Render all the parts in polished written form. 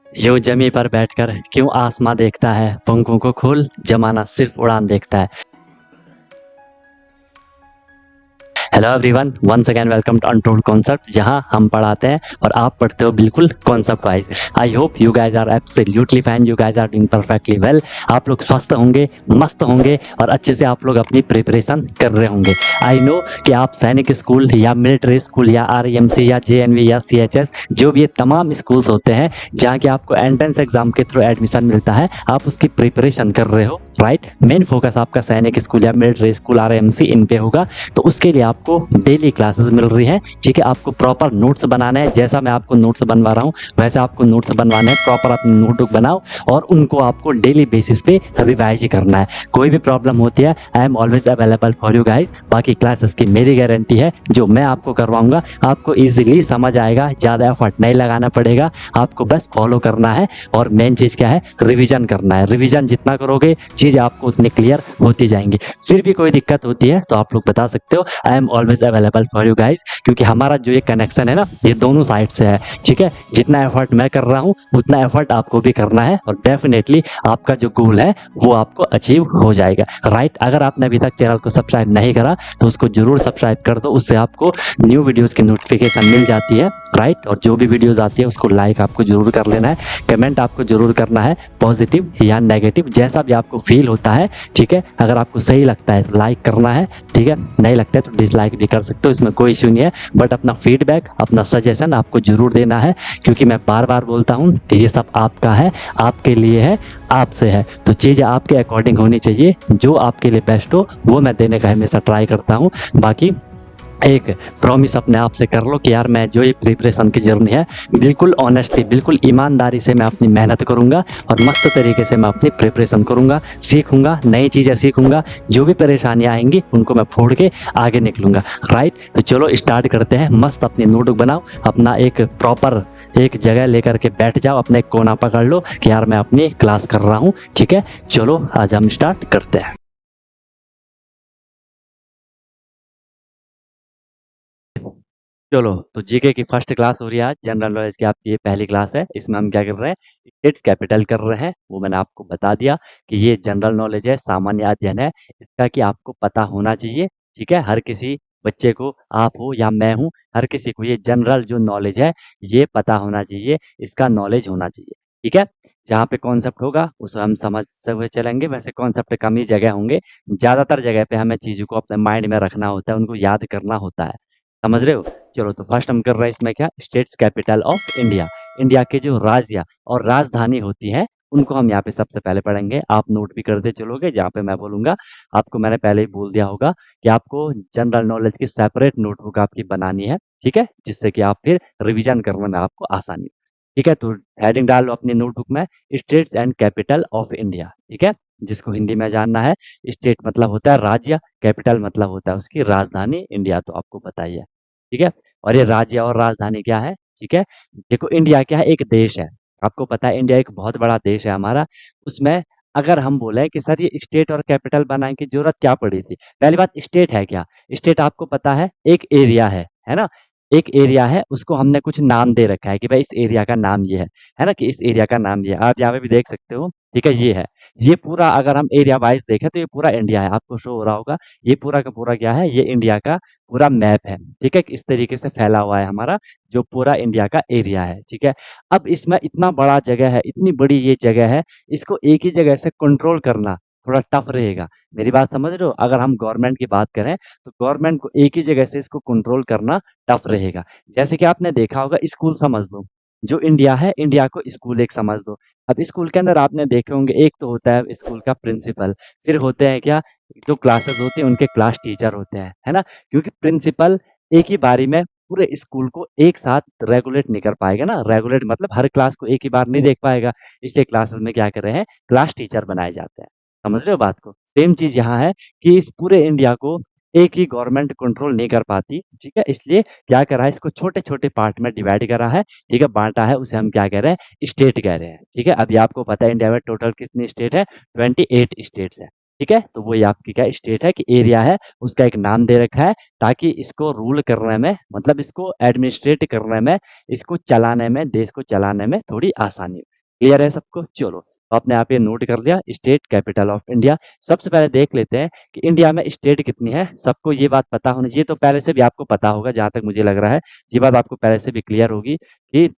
यूं जमी पर बैठकर क्यों आसमां देखता है, पंखों को खोल जमाना सिर्फ उड़ान देखता है। Hello everyone, once again welcome to untold concept, जहां हम पढ़ाते हैं और आप पढ़ते हो बिल्कुल concept wise. I hope you guys are absolutely fine, you guys are doing perfectly well. आप लोग स्वस्थ होंगे, मस्त होंगे और अच्छे से आप लोग अपनी प्रिपरेशन कर रहे होंगे। आई नो कि आप सैनिक स्कूल या मिलिट्री स्कूल या आरईएमसी या जेएनवी या सीएचएस, जो भी ये तमाम स्कूल्स होते हैं जहाँ के आपको एंट्रेंस एग्जाम के थ्रू एडमिशन मिलता है, आप उसकी प्रिपरेशन कर रहे हो, राइट। मेन फोकस आपका सैनिक स्कूल या मिलिट्री स्कूल आरईएमसी इन पे होगा। तो उसके लिए आपको डेली क्लासेस मिल रही हैं, ठीक है। आपको प्रॉपर नोट्स बनाना है, जैसा मैं आपको नोट्स बनवा रहा हूँ वैसे आपको नोट्स बनवाने हैं। प्रॉपर अपनी नोटबुक बनाओ और उनको आपको डेली बेसिस पे रिवाइज ही करना है। कोई भी प्रॉब्लम होती है, I am always available for you guys. बाकी क्लासेस की मेरी गारंटी है, जो मैं आपको करवाऊंगा आपको ईजिली समझ आएगा, ज़्यादा एफर्ट नहीं लगाना पड़ेगा, आपको बस फॉलो करना है। और मेन चीज़ क्या है, रिविजन करना है। रिविजन जितना करोगे चीज़ें आपको उतनी क्लियर होती जाएंगी। फिर भी कोई दिक्कत होती है तो आप लोग बता सकते हो, I am always available for you guys. क्योंकि हमारा जो ये कनेक्शन है ना, ये दोनों साइड से है, ठीक है। जितना एफर्ट मैं कर रहा हूँ उतना एफर्ट आपको भी करना है और डेफिनेटली आपका जो गोल है वो आपको अचीव हो जाएगा, राइट। अगर आपने अभी तक चैनल को सब्सक्राइब नहीं करा तो उसको जरूर सब्सक्राइब कर दो, उससे आपको न्यू वीडियोस की नोटिफिकेशन मिल जाती है, राइट। और जो भी वीडियोस आती है उसको लाइक आपको जरूर कर लेना है, कमेंट आपको जरूर करना है, पॉजिटिव या नेगेटिव जैसा भी आपको फील होता है, ठीक है। अगर आपको सही लगता है तो लाइक करना है, ठीक है। नहीं लगता है तो डिसलाइक भी कर सकते हो, इसमें कोई इश्यू नहीं है। बट अपना फीडबैक, अपना सजेशन आपको जरूर देना है, क्योंकि मैं बार बार बोलता हूँ ये सब आपका है, आपके लिए है, आपसे है। तो चीज़ें आपके अकॉर्डिंग होनी चाहिए, जो आपके लिए बेस्ट हो वो मैं देने का हमेशा ट्राई करता हूँ। बाकी एक प्रॉमिस अपने आप से कर लो कि यार मैं जो ये प्रिपरेशन की जर्नी है बिल्कुल ऑनेस्टली, बिल्कुल ईमानदारी से मैं अपनी मेहनत करूंगा और मस्त तरीके से मैं अपनी प्रिपरेशन करूंगा, सीखूंगा, नई चीज़ें सीखूंगा। जो भी परेशानियां आएंगी उनको मैं फोड़ के आगे निकलूंगा, राइट। तो चलो स्टार्ट करते हैं। मस्त अपनी नोटबुक बनाओ, अपना एक प्रॉपर एक जगह लेकर के बैठ जाओ, अपने एक कोना पकड़ लो कि यार मैं अपनी क्लास कर रहा हूँ, ठीक है। चलो आज हम स्टार्ट करते हैं। चलो, तो जीके की फर्स्ट क्लास हो रही है आज, जनरल नॉलेज की आपकी ये पहली क्लास है। इसमें हम क्या कर रहे हैं, स्टेट्स कैपिटल कर रहे हैं। वो मैंने आपको बता दिया कि ये जनरल नॉलेज है, सामान्य अध्ययन है, इसका कि आपको पता होना चाहिए, ठीक है। हर किसी बच्चे को, आप हो या मैं हूँ, हर किसी को ये जनरल जो नॉलेज है ये पता होना चाहिए, इसका नॉलेज होना चाहिए, ठीक है। जहाँ पे कॉन्सेप्ट होगा उसे हम समझ से हुए चलेंगे। वैसे कॉन्सेप्ट कम ही जगह होंगे, ज़्यादातर जगह पे हमें चीज़ों को अपने माइंड में रखना होता है, उनको याद करना होता है, समझ रहे हो। चलो, तो फर्स्ट हम कर रहे हैं इसमें क्या, states capital of India. India के जो राज्य और राजधानी होती है उनको हम यहाँ पे सबसे पहले पढ़ेंगे। आप नोट भी करते चलोगे, जहाँ पे मैं बोलूंगा आपको, मैंने पहले ही बोल दिया होगा कि आपको जनरल नॉलेज की सेपरेट नोटबुक आपकी बनानी है, ठीक है, जिससे कि आप फिर रिवीजन करने में आपको आसानी हो, ठीक है। तो हेडिंग डाल लो अपनी नोटबुक में, states and capital of India, ठीक है। जिसको हिंदी में जानना है, स्टेट मतलब होता है राज्य, कैपिटल मतलब होता है उसकी राजधानी, इंडिया तो आपको पता ही है, ठीक है। और ये राज्य और राजधानी क्या है, ठीक है। देखो, इंडिया क्या है, एक देश है, आपको पता है इंडिया एक बहुत बड़ा देश है हमारा। उसमें अगर हम बोले कि सर ये स्टेट और कैपिटल बनाने की जरूरत क्या पड़ी थी, पहली बात स्टेट है क्या, स्टेट आपको पता है एक एरिया है ना। एक एरिया है, उसको हमने कुछ नाम दे रखा है कि भाई इस एरिया का नाम ये है ना, कि इस एरिया का नाम ये है। आप यहाँ पे भी देख सकते हो, ठीक है, ये है। ये पूरा अगर हम एरिया वाइज देखें तो ये पूरा इंडिया है, आपको शो हो रहा होगा। ये पूरा का पूरा क्या है, ये इंडिया का पूरा मैप है, ठीक है। इस तरीके से फैला हुआ है हमारा जो पूरा इंडिया का एरिया है, ठीक है। अब इसमें इतना बड़ा जगह है, इतनी बड़ी ये जगह है, इसको एक ही जगह से कंट्रोल करना थोड़ा टफ रहेगा। मेरी बात समझ रहे हो। अगर हम गवर्नमेंट की बात करें तो गवर्नमेंट को एक ही जगह से इसको कंट्रोल करना टफ रहेगा। जैसे कि आपने देखा होगा, स्कूल समझ लो, जो इंडिया है, इंडिया को स्कूल एक समझ लो। अब स्कूल के अंदर आपने देखे होंगे, एक तो होता है स्कूल का प्रिंसिपल, फिर होते हैं क्या, जो क्लासेस होती हैं उनके क्लास टीचर होते हैं, है ना। क्योंकि प्रिंसिपल एक ही बारी में पूरे स्कूल को एक साथ रेगुलेट नहीं कर पाएगा ना, रेगुलेट मतलब हर क्लास को एक ही बार नहीं देख पाएगा। इसलिए क्लासेस में क्या कर रहे हैं, क्लास टीचर बनाए जाते हैं। समझ रहे हो बात को। सेम चीज यहाँ है कि इस पूरे इंडिया को एक ही गवर्नमेंट कंट्रोल नहीं कर पाती, ठीक है। इसलिए क्या करा है, इसको छोटे छोटे पार्ट में डिवाइड करा है, ठीक है, बांटा है, उसे हम क्या कह रहे हैं, स्टेट कह रहे हैं, ठीक है। अभी आपको पता है इंडिया में टोटल कितनी स्टेट है, 28 स्टेट्स है, ठीक है। तो वो ये आपकी क्या स्टेट है कि एरिया है, उसका एक नाम दे रखा है, ताकि इसको रूल करने में, मतलब इसको एडमिनिस्ट्रेट करने में, इसको चलाने में, देश को चलाने में थोड़ी आसानी हो। क्लियर है सबको? चलो, तो आपने यहाँ पे नोट कर लिया स्टेट कैपिटल ऑफ इंडिया। सबसे पहले देख लेते हैं कि इंडिया में स्टेट कितनी है। सबको ये बात पता होनी चाहिए, तो पहले से भी आपको पता होगा जहाँ तक मुझे लग रहा है। ये बात आपको पहले से भी क्लियर होगी कि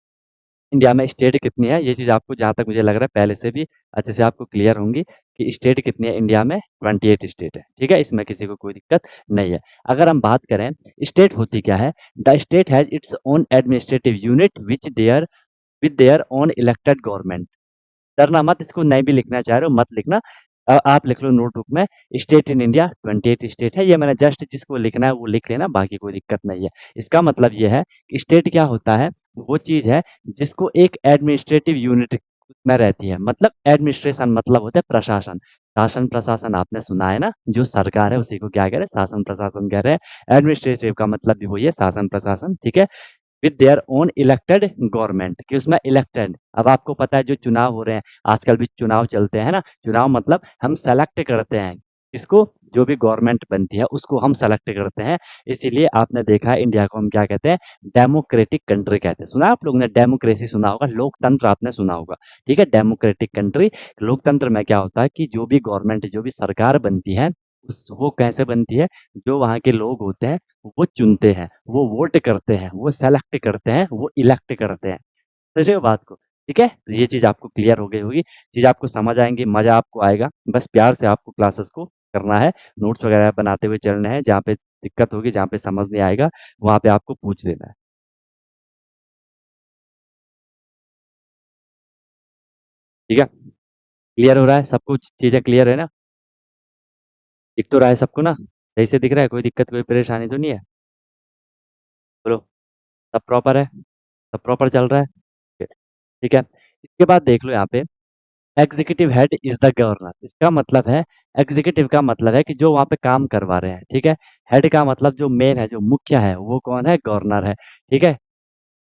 इंडिया में स्टेट कितनी है। ये चीज़ आपको जहाँ तक मुझे लग रहा है पहले से भी अच्छे से आपको क्लियर होंगी कि स्टेट कितनी है इंडिया में। 28 स्टेट है, ठीक है? इसमें किसी को कोई दिक्कत नहीं है। अगर हम बात करें स्टेट होती क्या है? The state has its own administrative unit which there with their own elected government. डरना मत, इसको नहीं भी लिखना चाह रहे हो मत लिखना। आप लिख लो नोटबुक में स्टेट इन इंडिया 28 स्टेट है। ये मैंने जस्ट जिसको लिखना है वो लिख लेना, बाकी कोई दिक्कत नहीं है। इसका मतलब ये है कि स्टेट क्या होता है? वो चीज़ है जिसको एक एडमिनिस्ट्रेटिव यूनिट में रहती है। मतलब एडमिनिस्ट्रेशन मतलब होता है प्रशासन। शासन प्रशासन आपने सुना है ना? जो सरकार है उसी को क्या कह रहे हैं? शासन प्रशासन कह रहे हैं। एडमिनिस्ट्रेटिव का मतलब भी वही है, शासन प्रशासन, ठीक है? With their own elected government, कि उसमें इलेक्टेड। अब आपको पता है जो चुनाव हो रहे हैं, आजकल भी चुनाव चलते हैं ना। चुनाव मतलब हम सेलेक्ट करते हैं किसको? जो भी गवर्नमेंट बनती है उसको हम सेलेक्ट करते हैं। इसीलिए आपने देखा है इंडिया को हम क्या कहते हैं? डेमोक्रेटिक कंट्री कहते हैं। सुना है आप लोगों ने? डेमोक्रेसी सुना होगा, लोकतंत्र आपने सुना होगा, ठीक है? Democratic country. लोकतंत्र में क्या होता है कि जो भी गवर्नमेंट जो भी सरकार बनती है उस वो कैसे बनती है? जो वहाँ के लोग होते हैं वो चुनते हैं, वो वोट करते हैं, वो सेलेक्ट करते हैं, वो इलेक्ट करते हैं। समझ रहे हो बात को? ठीक है? तो ये चीज़ आपको क्लियर हो गई होगी, चीज़ आपको समझ आएँगी, मज़ा आपको आएगा। बस प्यार से आपको क्लासेस को करना है, नोट्स वगैरह बनाते हुए चलना है। जहाँ पे दिक्कत होगी, जहाँ पे समझ नहीं आएगा, वहाँ पे आपको पूछ लेना है। ठीक है? क्लियर हो रहा है? सब कुछ चीज़ें क्लियर है ना? दिख तो रहा है सबको ना? सही से दिख रहा है? कोई दिक्कत, कोई परेशानी तो नहीं है? बोलो, सब प्रॉपर है? सब प्रॉपर चल रहा है? ठीक है? इसके बाद देख लो यहाँ पे executive head is the governor. इसका मतलब है, एग्जीक्यूटिव का मतलब है कि जो वहाँ पे काम करवा रहे हैं, ठीक है? हेड का मतलब जो मेन है, जो मुख्य है, वो कौन है? गवर्नर है, ठीक है?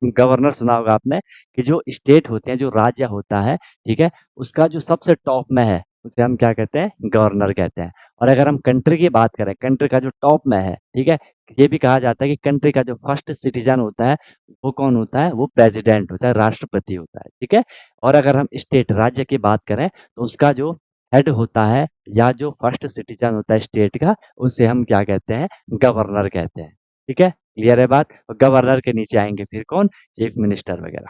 गवर्नर सुना होगा आपने कि जो स्टेट होते हैं, जो राज्य होता है, ठीक है? उसका जो सबसे टॉप में है, उसे हम क्या कहते हैं? गवर्नर कहते हैं। और अगर हम कंट्री की बात करें, कंट्री का जो टॉप में है, ठीक है? ये भी कहा जाता है कि कंट्री का जो फर्स्ट सिटीजन होता है, वो कौन होता है? वो प्रेसिडेंट होता है, राष्ट्रपति होता है, ठीक है? और अगर हम स्टेट राज्य की बात करें, तो उसका जो हेड होता है या जो फर्स्ट सिटीजन होता है स्टेट का, उसे हम क्या कहते हैं? गवर्नर कहते हैं, ठीक है? क्लियर है बात? और गवर्नर के नीचे आएँगे फिर कौन? चीफ मिनिस्टर वगैरह।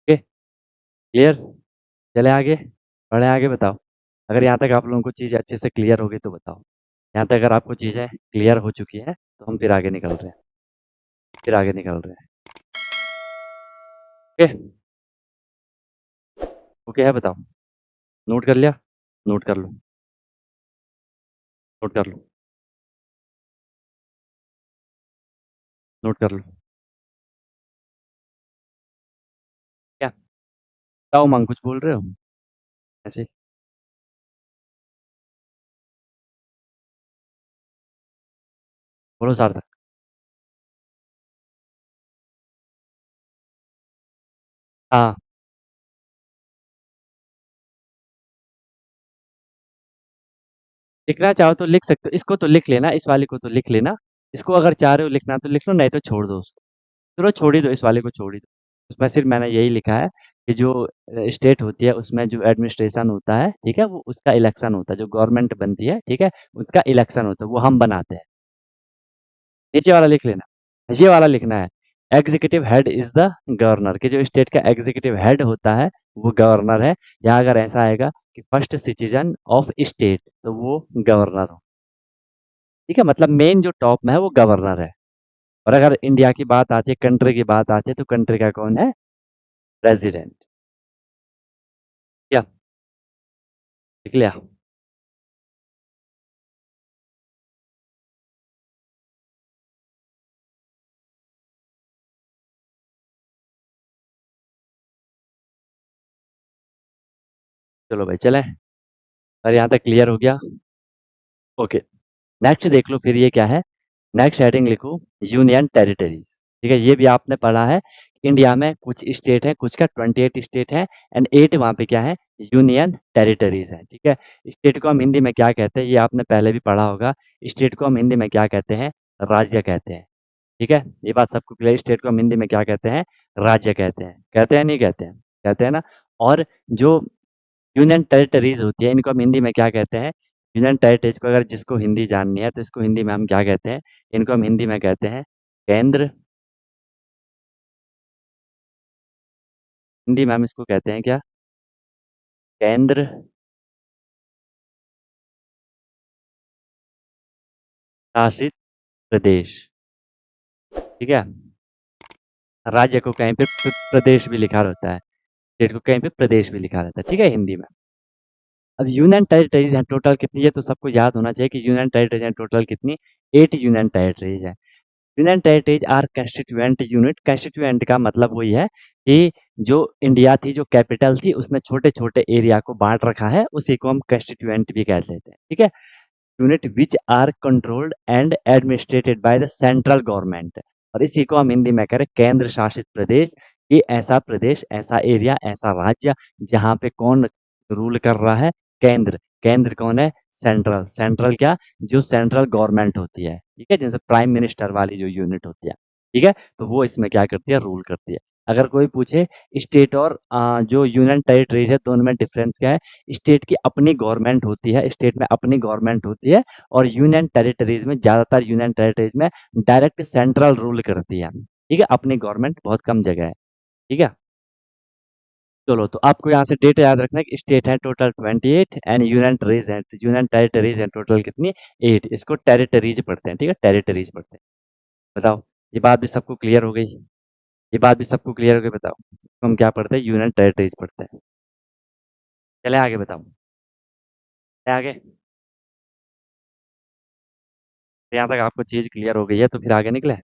Okay, clear? चलें आगे? बढ़ें आगे, बताओ। अगर यहाँ तक आप लोगों को चीज़ अच्छे से क्लियर हो गई तो बताओ। यहाँ तक अगर आपको चीज़ें क्लियर हो चुकी हैं, तो हम फिर आगे निकल रहे हैं। फिर आगे निकल रहे हैं। ओके? ओके है, बताओ। नोट कर लिया? नोट कर लो, नोट कर लो, नोट कर लो। क्या? बताओ उमंग, कुछ बोल रहे हो? ऐसे? बोलो सार्थक। हाँ, लिखना चाहो तो लिख सकते हो। इसको तो लिख लेना, इस वाले को तो लिख लेना। इसको अगर चाह रहे हो लिखना तो लिख लो, नहीं तो छोड़ दो उसको। चलो छोड़ ही दो, इस वाले को छोड़ ही दो। उसमें सिर्फ मैंने यही लिखा है कि जो स्टेट होती है उसमें जो एडमिनिस्ट्रेशन होता है, ठीक है? वो उसका इलेक्शन होता है, जो गवर्नमेंट बनती है, ठीक है? उसका इलेक्शन होता है, वो हम बनाते हैं। नीचे वाला लिख लेना, ये वाला लिखना है। Executive head is the governor, कि जो स्टेट का एग्जीक्यूटिव हेड होता है वो गवर्नर है। या अगर ऐसा आएगा कि फर्स्ट सिटीजन ऑफ स्टेट, तो वो गवर्नर हो, ठीक है? मतलब मेन जो टॉप में है वो गवर्नर है। और अगर इंडिया की बात आती है, कंट्री की बात आती है, तो कंट्री का कौन है? प्रेसिडेंट। क्या लिख लिया? चलो भाई चलें। और यहाँ तक क्लियर हो गया? ओके, नेक्स्ट देख लो फिर ये क्या है। नेक्स्ट हेडिंग लिखो यूनियन टेरिटरीज। ठीक है? ये भी आपने पढ़ा है। इंडिया में कुछ स्टेट है, कुछ का 28 स्टेट है एंड 8 वहाँ पे क्या है? यूनियन टेरिटरीज है, ठीक है? स्टेट को हम हिंदी में क्या कहते हैं? ये आपने पहले भी पढ़ा होगा। स्टेट को हम हिंदी में क्या कहते हैं? राज्य कहते हैं, ठीक है? ये बात सबको क्लियर? स्टेट को हम हिंदी में क्या कहते हैं? राज्य कहते हैं। कहते हैं नहीं कहते हैं? कहते हैं ना? और जो यूनियन टेरिटरीज होती है इनको हम हिंदी में क्या कहते हैं? यूनियन टेरिटरीज को अगर जिसको हिंदी जाननी है तो इसको हिंदी में हम क्या कहते हैं? इनको हम हिंदी में कहते हैं केंद्र। हिंदी में हम इसको कहते हैं क्या? केंद्र शासित प्रदेश। ठीक है। राज्य को कहीं पे प्रदेश भी लिखा रहता है, स्टेट को कहीं पे प्रदेश भी लिखा रहता है, ठीक है, हिंदी में। अब यूनियन टेरिटरीज हैं टोटल कितनी है, तो सबको याद होना चाहिए कि यूनियन टेरिटरीज हैं टोटल कितनी? 8 यूनियन टेरिटरीज है। Union territories are constituent unit. Constituent का मतलब वही है कि जो इंडिया थी, जो कैपिटल थी, उसने छोटे छोटे एरिया को बांट रखा है, उसी को हम कंस्टिट्यूएंट भी कह देते हैं, ठीक है। Unit which are controlled and administrated by the central government. और इसी को हम हिंदी में कह रहे हैं केंद्र शासित प्रदेश। कि ऐसा प्रदेश, ऐसा एरिया, ऐसा राज्य जहाँ पे कौन रूल कर रहा है? केंद्र। केंद्र कौन है? सेंट्रल। सेंट्रल क्या? जो सेंट्रल गवर्नमेंट होती है, ठीक है, जैसे प्राइम मिनिस्टर वाली जो यूनिट होती है, ठीक है, तो वो इसमें क्या करती है? रूल करती है। अगर कोई पूछे स्टेट और जो यूनियन टेरिटरीज है, दोनों में डिफरेंस क्या है? स्टेट की अपनी गवर्नमेंट होती है, स्टेट में अपनी गवर्नमेंट होती है, और यूनियन टेरिटरीज में, ज्यादातर यूनियन टेरिटरीज में डायरेक्ट सेंट्रल रूल करती है, ठीक है, अपनी गवर्नमेंट बहुत कम जगह है, ठीक है। चलो, तो आपको यहाँ से डेट याद रखना है कि स्टेट है टोटल 28 एंड यूनियन टेरिटरीज है टोटल कितनी? 8। इसको टेरिटरीज पढ़ते हैं, ठीक है, टेरिटरीज पढ़ते हैं। बताओ, ये बात भी सबको क्लियर हो गई? ये बात भी सबको क्लियर हो गई? बताओ, इसको हम क्या पढ़ते हैं? यूनियन टेरिटरीज पढ़ते हैं। चले आगे, बताओ, चले आगे। यहाँ तक आपको चीज क्लियर हो गई है तो फिर आगे निकले।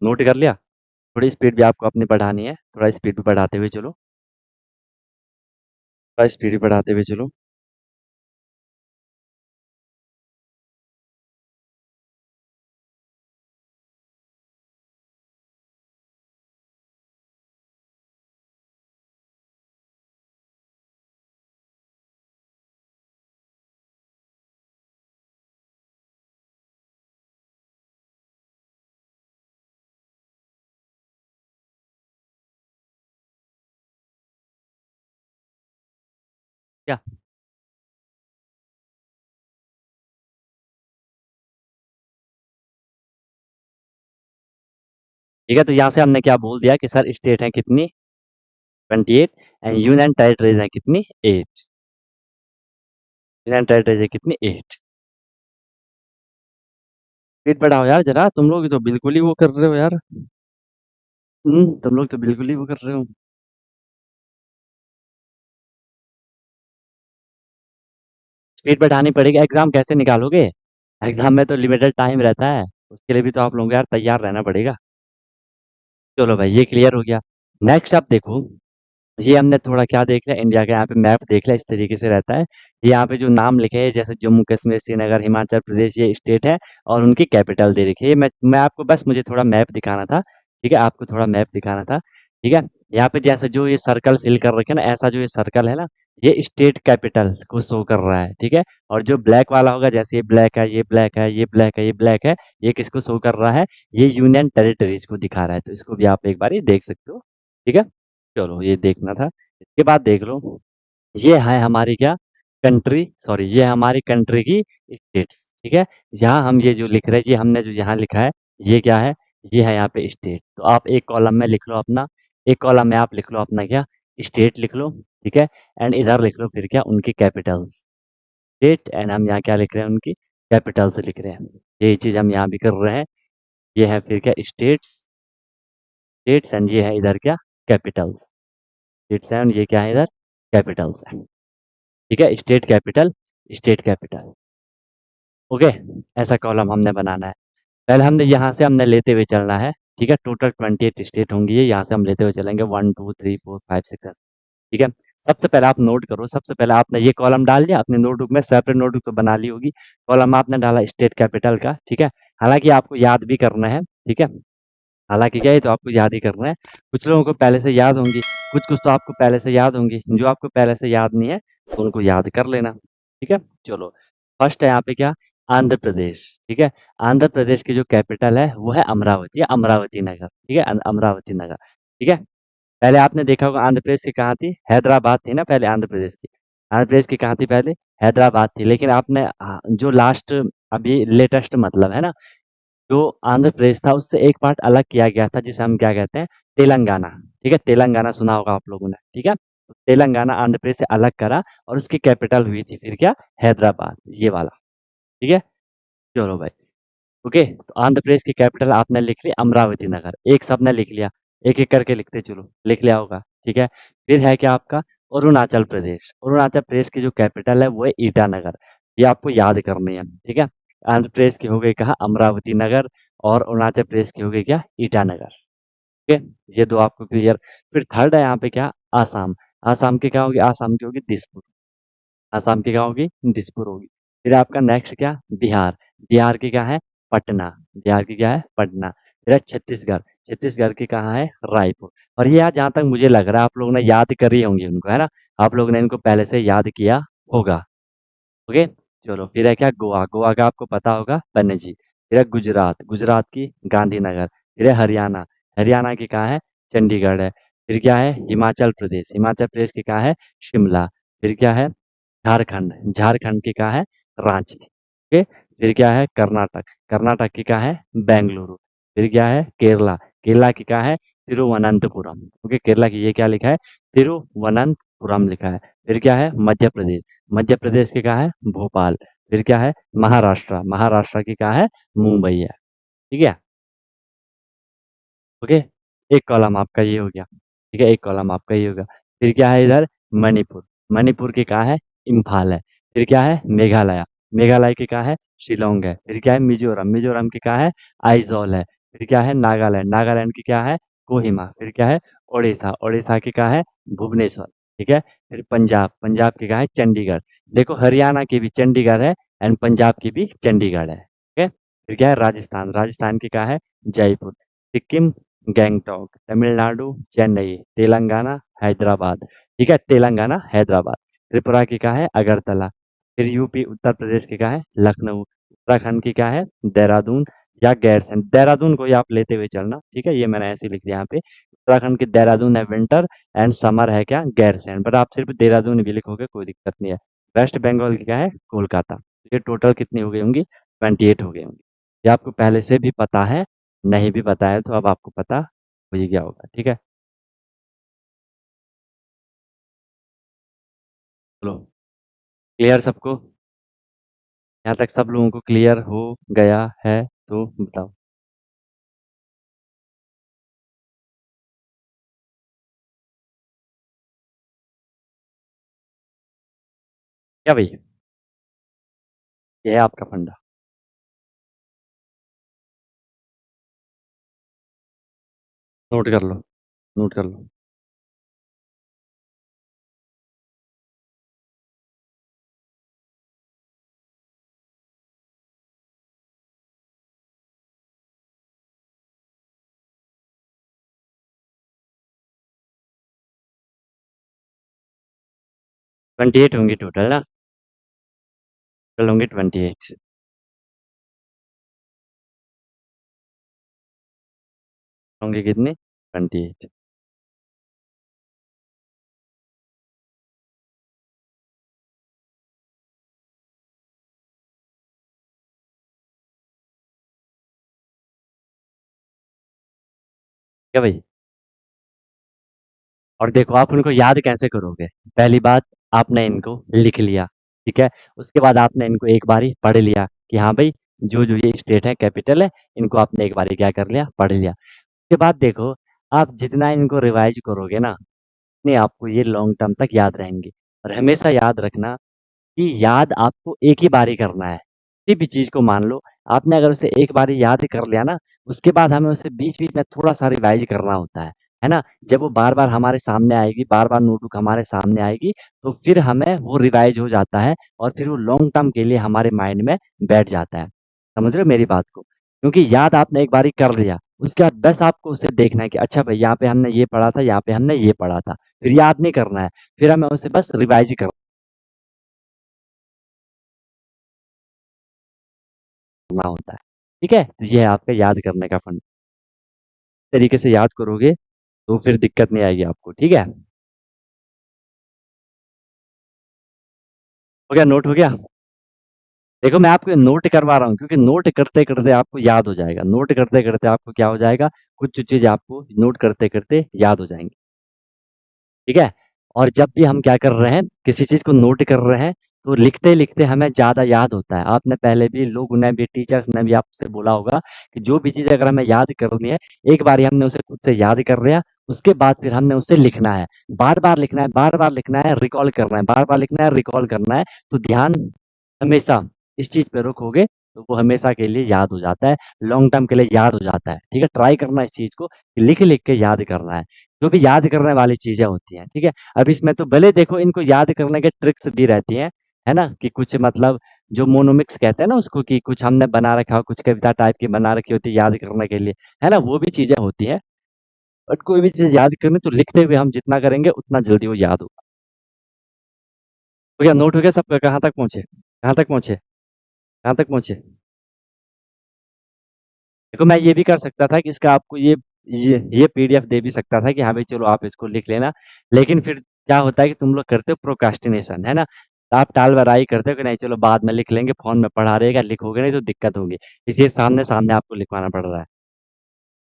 नोट कर लिया? थोड़ी स्पीड भी आपको अपनी बढ़ानी है, थोड़ा स्पीड भी बढ़ाते हुए चलो, थोड़ा स्पीड भी बढ़ाते हुए चलो। क्या? ठीक है, तो यहाँ से हमने क्या बोल दिया कि सर स्टेट है कितनी? 28 एंड यूनियन टेरिटरीज है कितनी? 8। यूनियन टेरिटरीज है कितनी? 8। स्पीड बढ़ाओ यार जरा, तुम लोग तो बिल्कुल ही वो कर रहे हो यार। तुम लोग तो बिल्कुल ही वो कर रहे हो। स्पीड बढ़ानी पड़ेगी, एग्जाम कैसे निकालोगे? एग्जाम में तो लिमिटेड टाइम रहता है, उसके लिए भी तो आप लोगों को यार तैयार रहना पड़ेगा। चलो भाई, ये क्लियर हो गया। नेक्स्ट आप देखो, ये हमने थोड़ा क्या देख लिया, इंडिया का यहाँ पे मैप देख लिया, इस तरीके से रहता है। ये यहाँ पे जो नाम लिखे हैं जैसे जम्मू कश्मीर, श्रीनगर, हिमाचल प्रदेश, ये स्टेट है, और उनकी कैपिटल दे रखी है। मैं आपको बस, मुझे थोड़ा मैप दिखाना था, ठीक है, आपको थोड़ा मैप दिखाना था, ठीक है। यहाँ पे जैसे जो ये सर्कल फिल कर रखे हैं ना, ऐसा जो ये सर्कल है ना, ये स्टेट कैपिटल को शो कर रहा है, ठीक है। और जो ब्लैक वाला होगा, जैसे ये ब्लैक है, ये ब्लैक है, ये ब्लैक है, ये ब्लैक है, ये किसको शो कर रहा है? ये यूनियन टेरिटरीज को दिखा रहा है, तो इसको भी आप एक बार देख सकते हो, ठीक है। चलो, ये देखना था। इसके बाद देख लो, ये है हमारी क्या? कंट्री, सॉरी, ये हमारी कंट्री की स्टेट्स, ठीक है। यहाँ हम ये जो लिख रहे हैं, ये हमने जो यहाँ लिखा है, ये क्या है? ये है यहाँ पे स्टेट। तो आप एक कॉलम में लिख लो अपना, एक कॉलम में आप लिख लो अपना क्या? स्टेट लिख लो, ठीक है। एंड इधर लिख लो फिर क्या? उनकी कैपिटल्स। स्टेट, एंड हम यहाँ क्या लिख रहे हैं? उनकी कैपिटल्स लिख रहे हैं। यही चीज हम यहाँ भी कर रहे हैं। ये है फिर क्या? स्टेट्स। स्टेट्स, एंड ये है इधर क्या? कैपिटल्स। स्टेट्स है, और ये क्या है इधर? कैपिटल्स है, ठीक है। State capital, state capital, okay. ऐसा कॉलम हमने बनाना है। पहले हमने यहाँ से हमने लेते हुए चलना है, ठीक है। टोटल 28 स्टेट होंगी, ये यहाँ से हम लेते हुए चलेंगे, 1 2 3 4 5 6 7, ठीक है। सबसे पहले आप नोट करो, सबसे पहले आपने ये कॉलम डाल दिया अपने नोटबुक में, सेपरेट नोटबुक तो बना ली होगी। कॉलम आपने डाला स्टेट कैपिटल का, ठीक है। हालांकि आपको याद भी करना है, ठीक है। हालांकि क्या है, तो आपको याद ही करना है। कुछ लोगों को पहले से याद होंगी, कुछ कुछ तो आपको पहले से याद होंगी, जो आपको पहले से याद नहीं है तो उनको याद कर लेना, ठीक है। चलो, फर्स्ट है यहाँ पे क्या? आंध्र प्रदेश, ठीक है। आंध्र प्रदेश की जो कैपिटल है वो है अमरावती, या अमरावती नगर, ठीक है, अमरावती नगर, ठीक है। पहले आपने देखा होगा आंध्र प्रदेश की कहाँ थी? हैदराबाद थी ना पहले आंध्र प्रदेश की। आंध्र प्रदेश की कहाँ थी पहले? हैदराबाद थी। लेकिन आपने जो लास्ट अभी लेटेस्ट मतलब है ना, जो आंध्र प्रदेश था उससे एक पार्ट अलग किया गया था जिसे हम क्या कहते हैं? तेलंगाना। ठीक है? तेलंगाना सुना होगा आप लोगों ने। ठीक है? तो तेलंगाना आंध्र प्रदेश से अलग करा और उसकी कैपिटल हुई थी फिर क्या? हैदराबाद, ये वाला। ठीक है? चलो भाई। ओके, तो आंध्र प्रदेश की कैपिटल आपने लिख ली अमरावती नगर, एक सबने लिख लिया, एक एक करके लिखते चलो, लिख लिया होगा। ठीक है? फिर है क्या आपका? अरुणाचल प्रदेश। अरुणाचल प्रदेश की जो कैपिटल है वो है ईटानगर। ये आपको याद करनी है। ठीक है? आंध्र प्रदेश की हो गई कहा अमरावती नगर, और अरुणाचल प्रदेश की हो गई क्या? ईटानगर। ठीक है? ये दो आपको क्लियर। फिर थर्ड है यहाँ पे क्या? आसाम। आसाम की क्या होगी? आसाम की होगी दिसपुर। आसाम की क्या होगी? दिसपुर होगी। फिर आपका नेक्स्ट क्या? बिहार। बिहार की क्या है? पटना। बिहार की क्या है? पटना। फिर है छत्तीसगढ़। छत्तीसगढ़ की कहाँ है? रायपुर। और ये यार जहाँ तक मुझे लग रहा है आप लोगों ने याद करी होंगी उनको, है ना? आप लोगों ने इनको पहले से याद किया होगा। ओके, चलो फिर है क्या? गोवा। गोवा का आपको पता होगा, पणजी। फिर है गुजरात। गुजरात की गांधीनगर। फिर है हरियाणा। हरियाणा की कहाँ है? चंडीगढ़ है। फिर क्या है? हिमाचल प्रदेश। हिमाचल प्रदेश की कहाँ है? शिमला। फिर क्या है? झारखंड। झारखंड की कहाँ है? रांची। ओके, फिर क्या है? कर्नाटक। कर्नाटक की कहाँ है? बेंगलुरु। फिर क्या है? केरला। केरला की कहाँ है? तिरुवनंतपुरम। ओके, केरला की ये क्या लिखा है? तिरुवनंतपुरम लिखा है। फिर क्या है? मध्य प्रदेश। मध्य प्रदेश की कहाँ है? भोपाल। फिर क्या है? महाराष्ट्र। महाराष्ट्र की कहाँ है? मुंबई है। ठीक है? ओके, एक कॉलम आपका ये हो गया। ठीक है, एक कॉलम आपका ये होगा। फिर क्या है इधर? मणिपुर। मणिपुर की कहाँ है? इम्फाल है। फिर क्या है? मेघालय। मेघालय की कहाँ है? शिलोंग है। फिर क्या है? मिजोरम। मिजोरम की कहाँ है? आइजॉल है। फिर क्या है? नागालैंड। नागालैंड की क्या है? कोहिमा। फिर क्या है? ओडिशा। ओडिशा की कहाँ है? भुवनेश्वर। ठीक है? फिर पंजाब। पंजाब की कहाँ है? चंडीगढ़। देखो हरियाणा की भी चंडीगढ़ है, एंड पंजाब की भी चंडीगढ़ है। ठीक है? फिर क्या है? राजस्थान। राजस्थान की कहाँ है? जयपुर। सिक्किम गैंगटॉक। तमिलनाडु चेन्नई। तेलंगाना हैदराबाद। ठीक है? तेलंगाना हैदराबाद। त्रिपुरा की क्या है? अगरतला। फिर यूपी उत्तर प्रदेश की क्या है? लखनऊ। उत्तराखंड की क्या है? देहरादून या गैरसैंण। देहरादून को ही आप लेते हुए चलना। ठीक है? ये मैंने ऐसे लिख दिया यहाँ पे। उत्तराखंड की देहरादून है विंटर, एंड समर है क्या? गैरसैंण। बट आप सिर्फ देहरादून भी लिखोगे कोई दिक्कत नहीं है। वेस्ट बंगाल की क्या है? कोलकाता। ये टोटल कितनी हो गई होंगी? 28 हो गई होंगी। ये आपको पहले से भी पता है, नहीं भी पता है तो अब आपको पता हो ही गया होगा। ठीक है? चलो, क्लियर सबको? यहाँ तक सब लोगों को क्लियर हो गया है तो बताओ। क्या भाई? ये है आपका फंडा। नोट कर लो, नोट कर लो। 28 होंगी टोटल ना? टोटल होंगी 28। होंगी कितनी? 28। क्या भाई? और देखो आप उनको याद कैसे करोगे? पहली बात, आपने इनको लिख लिया। ठीक है? उसके बाद आपने इनको एक बारी पढ़ लिया कि हाँ भाई, जो जो ये स्टेट है कैपिटल है, इनको आपने एक बारी क्या कर लिया? पढ़ लिया। उसके बाद देखो, आप जितना इनको रिवाइज करोगे ना, उतने आपको ये लॉन्ग टर्म तक याद रहेंगे। और हमेशा याद रखना कि याद आपको एक ही बारी करना है। किसी भी चीज़ को मान लो, आपने अगर उसे एक बारी याद कर लिया ना, उसके बाद हमें उसे बीच-बीच में थोड़ा-सा रिवाइज़ करना होता है ना? जब वो बार-बार हमारे सामने आएगी, बार-बार नोटबुक हमारे सामने आएगी, तो फिर हमें वो रिवाइज़ हो जाता है, और फिर वो लॉन्ग टर्म के लिए हमारे माइंड में बैठ जाता है। समझ रहे हो मेरी बात को? क्योंकि याद आपने एक बारी कर लिया, उसके बाद बस आपको उसे देखना है कि अच्छा भाई यहाँ पे हमने ये पढ़ा था, यहाँ पे हमने ये पढ़ा था। फिर याद नहीं करना है, फिर हमें उसे बस रिवाइज़ ही करना होता है। ठीक है? तो ये है आपका याद करने का फंड। तरीके से याद करोगे तो फिर दिक्कत नहीं आएगी आपको, ठीक है? हो गया, नोट हो गया? देखो मैं आपको नोट करवा रहा हूँ क्योंकि नोट करते करते आपको याद हो जाएगा, नोट करते करते आपको क्या हो जाएगा, कुछ चीजें आपको नोट करते करते याद हो जाएंगी, ठीक है? और जब भी हम क्या कर रहे हैं, किसी चीज को नोट कर रहे हैं, तो लिखते लिखते हमें ज्यादा याद होता है। आपने पहले भी लोगों ने भी, टीचर्स ने भी आपसे बोला होगा कि जो भी चीज अगर हमें याद करनी है, एक बार हमने उसे खुद से याद कर लिया, उसके बाद फिर हमने उसे लिखना है, बार बार लिखना है, बार बार लिखना है, रिकॉल करना है, बार बार लिखना है, रिकॉल करना है। तो ध्यान हमेशा इस चीज पे रखोगे तो वो हमेशा के लिए याद हो जाता है, लॉन्ग टर्म के लिए याद हो जाता है, ठीक है? ट्राई करना इस चीज को कि लिख लिख के याद करना है, जो भी याद करने वाली चीजें होती हैं, ठीक है? अब इसमें तो भले देखो इनको याद करने के ट्रिक्स भी रहती हैं, है ना? कि कुछ मतलब जो मोनोमिक्स कहते हैं ना उसको, कि कुछ हमने बना रखा हो, कुछ कविता टाइप की बना रखी होती है याद करने के लिए, है ना? वो भी चीजें होती हैं। बट कोई भी चीज याद करनी तो लिखते हुए हम जितना करेंगे उतना जल्दी वो याद होगा। हो गया, नोट हो गया सबका? कहाँ तक पहुंचे, कहाँ तक पहुंचे, कहाँ तक पहुंचे? देखो मैं ये भी कर सकता था कि इसका आपको ये पीडीएफ दे भी सकता था कि हाँ भाई चलो आप इसको लिख लेना, लेकिन फिर क्या होता है कि तुम लोग करते हो प्रोक्रास्टिनेशन, है ना? आप टाल बराई करते हो कि नहीं चलो बाद में लिख लेंगे, फोन में पढ़ा रहेगा, लिखोगे नहीं तो दिक्कत होगी, इसलिए सामने सामने आपको लिखवाना पड़ रहा है,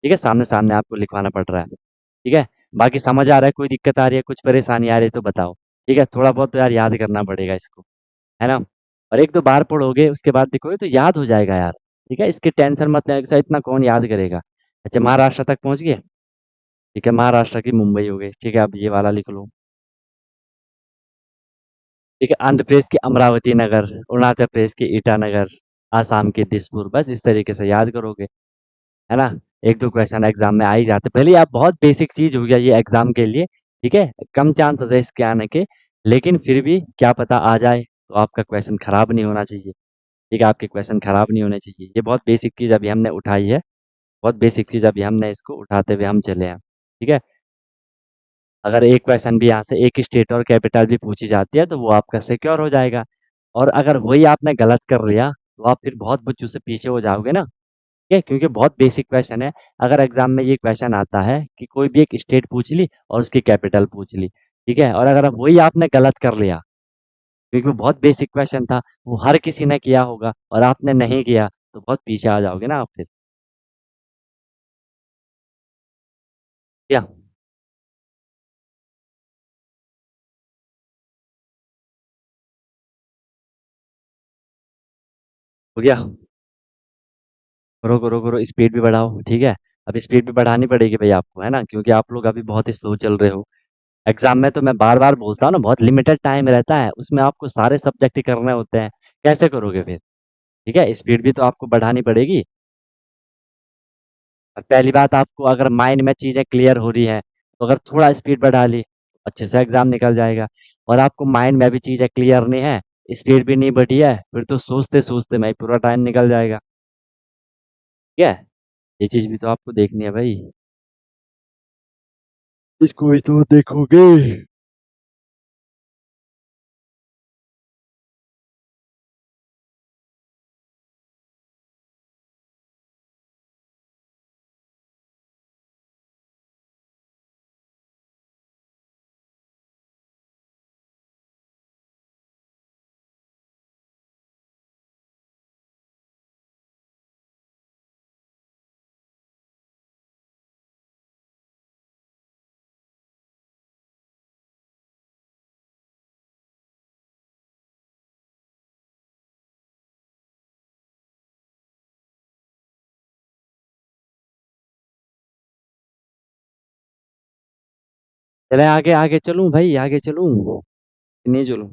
ठीक है? सामने सामने आपको लिखवाना पड़ रहा है, ठीक है? बाकी समझ आ रहा है, कोई दिक्कत आ रही है, कुछ परेशानी आ रही है तो बताओ, ठीक है? थोड़ा बहुत तो यार याद करना पड़ेगा इसको, है ना? और एक दो बार पढ़ोगे उसके बाद देखोगे तो याद हो जाएगा यार, ठीक है? इसकी टेंशन मत लेना, ऐसा इतना कौन याद करेगा। अच्छा, महाराष्ट्र तक पहुंच गए? ठीक है, महाराष्ट्र की मुंबई हो गई, ठीक है? अब ये वाला लिख लो, ठीक है? आंध्र प्रदेश की अमरावती नगर, अरुणाचल प्रदेश की ईटानगर, आसाम के दिसपुर, बस इस तरीके से याद करोगे, है ना? एक दो क्वेश्चन एग्जाम में आ ही जाते, भले आप बहुत बेसिक चीज हो गया ये एग्जाम के लिए, ठीक है? कम चांसेस है इसके आने के, लेकिन फिर भी क्या पता आ जाए, तो आपका क्वेश्चन खराब नहीं होना चाहिए, ठीक है? आपके क्वेश्चन खराब नहीं होने चाहिए, ये बहुत बेसिक चीज अभी हमने उठाई है, बहुत बेसिक चीज अभी हमने इसको उठाते हुए हम चले हैं, ठीक है? अगर एक क्वेश्चन भी यहाँ से एक स्टेट और कैपिटल भी पूछी जाती है तो वो आपका सिक्योर हो जाएगा, और अगर वही आपने गलत कर लिया तो आप फिर बहुत बच्चों से पीछे हो जाओगे ना, ठीक है? क्योंकि बहुत बेसिक क्वेश्चन है। अगर एग्जाम में ये क्वेश्चन आता है कि कोई भी एक स्टेट पूछ ली और उसकी कैपिटल पूछ ली, ठीक है? और अगर वही आपने गलत कर लिया, क्योंकि वो बहुत बेसिक क्वेश्चन था, वो हर किसी ने किया होगा और आपने नहीं किया, तो बहुत पीछे आ जाओगे ना आप फिर, क्या हो गया? करो करो करो, स्पीड भी बढ़ाओ, ठीक है? अब स्पीड भी बढ़ानी पड़ेगी भाई आपको, है ना? क्योंकि आप लोग अभी बहुत ही स्लो चल रहे हो। एग्जाम में तो मैं बार बार बोलता हूँ ना, बहुत लिमिटेड टाइम रहता है, उसमें आपको सारे सब्जेक्ट ही करने होते हैं, कैसे करोगे फिर? ठीक है, स्पीड भी तो आपको बढ़ानी पड़ेगी। और पहली बात, आपको अगर माइंड में चीजें क्लियर हो रही हैं तो अगर थोड़ा स्पीड बढ़ा ली तो अच्छे से एग्जाम निकल जाएगा। और आपको माइंड में भी चीजें क्लियर नहीं है, स्पीड भी नहीं बढ़ी है, फिर तो सोचते सोचते में ही पूरा टाइम निकल जाएगा, ठीक है? ये चीज भी तो आपको देखनी है भाई, इसको भी तो देखोगे। चले आगे, आगे चलूं भाई, आगे चलूं कि नहीं चलूं?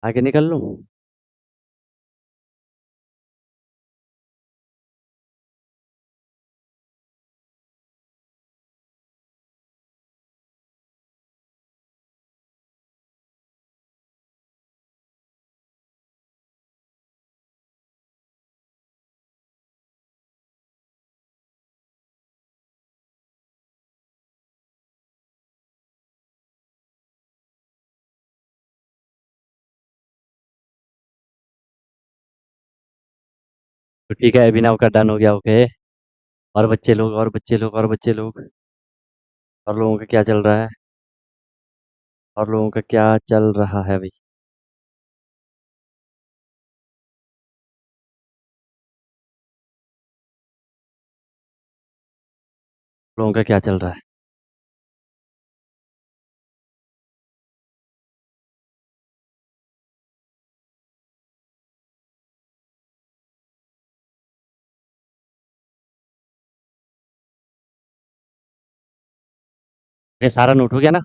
आगे निकल लूं? तो ठीक है, अभिनव का डन हो गया, ओके। और बच्चे लोग, और बच्चे लोग, और बच्चे लोग। और लोगों का क्या चल रहा है? और लोगों का क्या चल रहा है भाई? लोगों का क्या चल रहा है? ये सारा नोट हो गया ना?